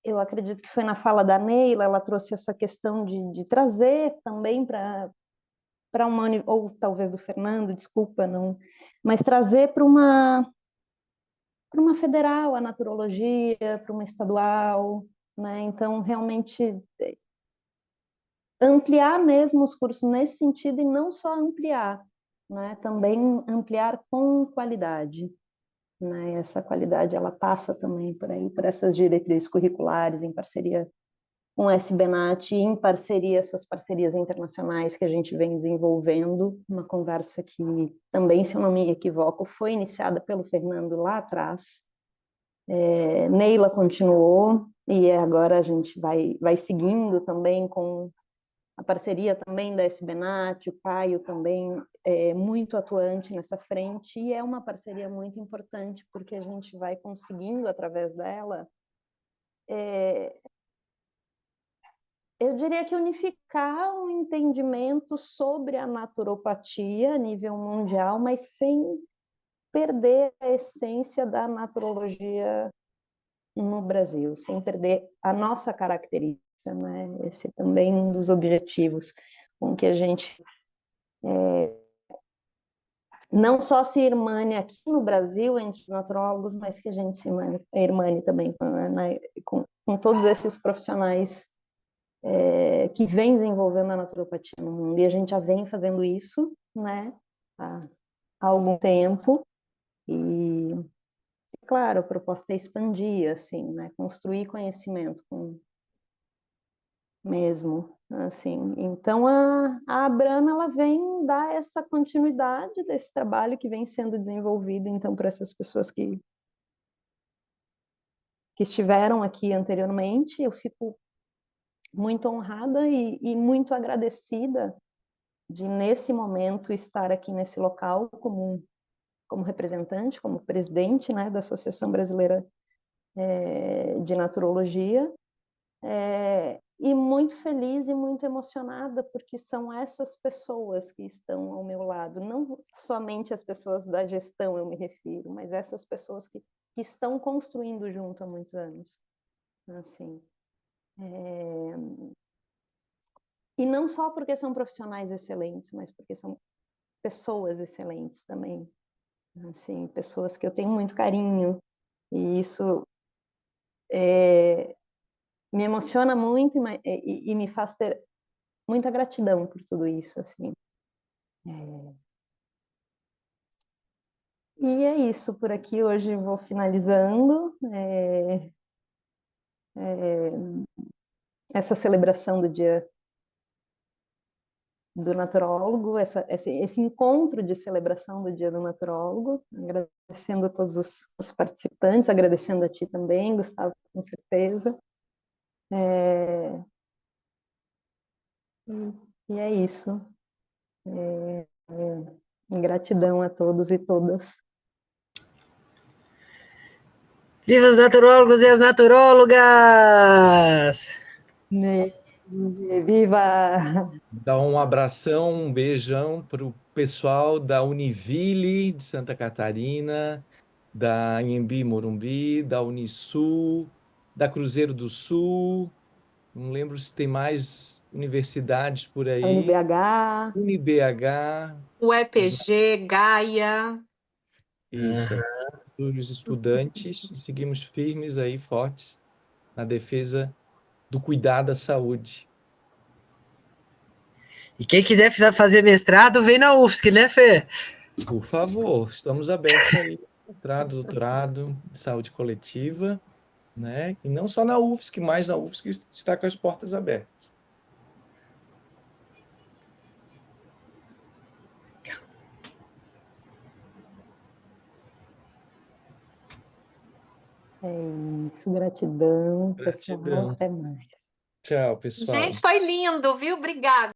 eu acredito que foi na fala da Neila, ela trouxe essa questão de trazer também para uma, ou talvez do Fernando, desculpa, não, mas trazer para uma federal a naturologia, para uma estadual, né? Então, realmente ampliar mesmo os cursos nesse sentido e não só ampliar, né? Também ampliar com qualidade, né? Essa qualidade ela passa também por aí, por essas diretrizes curriculares em parceria com o SBNAT, em parceria, essas parcerias internacionais que a gente vem desenvolvendo, uma conversa que também, se eu não me equivoco, foi iniciada pelo Fernando lá atrás. Neila continuou, e agora a gente vai seguindo também com a parceria também da SBNAT, o Caio também é muito atuante nessa frente, e é uma parceria muito importante, porque a gente vai conseguindo, através dela, eu diria que unificar um entendimento sobre a naturopatia a nível mundial, mas sem perder a essência da naturologia no Brasil, sem perder a nossa característica, né? Esse também é um dos objetivos com que a gente não só se irmane aqui no Brasil entre os naturólogos, mas que a gente se irmane também com todos esses profissionais que vem desenvolvendo a naturopatia no mundo, e a gente já vem fazendo isso, né, há algum tempo, e, claro, a proposta é expandir, assim, né, construir conhecimento mesmo, assim. Então, a Abrana, ela vem dar essa continuidade desse trabalho que vem sendo desenvolvido, então, por essas pessoas que estiveram aqui anteriormente. Eu fico muito honrada e muito agradecida de, nesse momento, estar aqui nesse local como representante, como presidente, né, da Associação Brasileira de Naturologia, e muito feliz e muito emocionada, porque são essas pessoas que estão ao meu lado, não somente as pessoas da gestão, eu me refiro, mas essas pessoas que estão construindo junto há muitos anos, assim. E não só porque são profissionais excelentes, mas porque são pessoas excelentes também, assim, pessoas que eu tenho muito carinho, e isso me emociona muito e me faz ter muita gratidão por tudo isso, assim. E é isso, por aqui hoje vou finalizando essa celebração do Dia do Naturólogo, esse encontro de celebração do Dia do Naturólogo, agradecendo a todos os participantes, agradecendo a ti também, Gustavo, com certeza. E é isso. Gratidão a todos e todas. Viva os naturólogos e as naturólogas! Viva! Dá um abração, um beijão para o pessoal da Univille de Santa Catarina, da Anhembi Morumbi, da Unisul, da Cruzeiro do Sul. Não lembro se tem mais universidades por A aí. UniBH. UniBH. O EPG, Gaia. Isso. Os estudantes, e seguimos firmes aí, fortes, na defesa do cuidado à saúde. E quem quiser fazer mestrado, vem na UFSC, né, Fê? Por favor, estamos abertos aí, mestrado, doutorado, saúde coletiva, né? E não só na UFSC, mas na UFSC está com as portas abertas. É isso, gratidão, pessoal. Gratidão. Até mais. Tchau, pessoal. Gente, foi lindo, viu? Obrigada.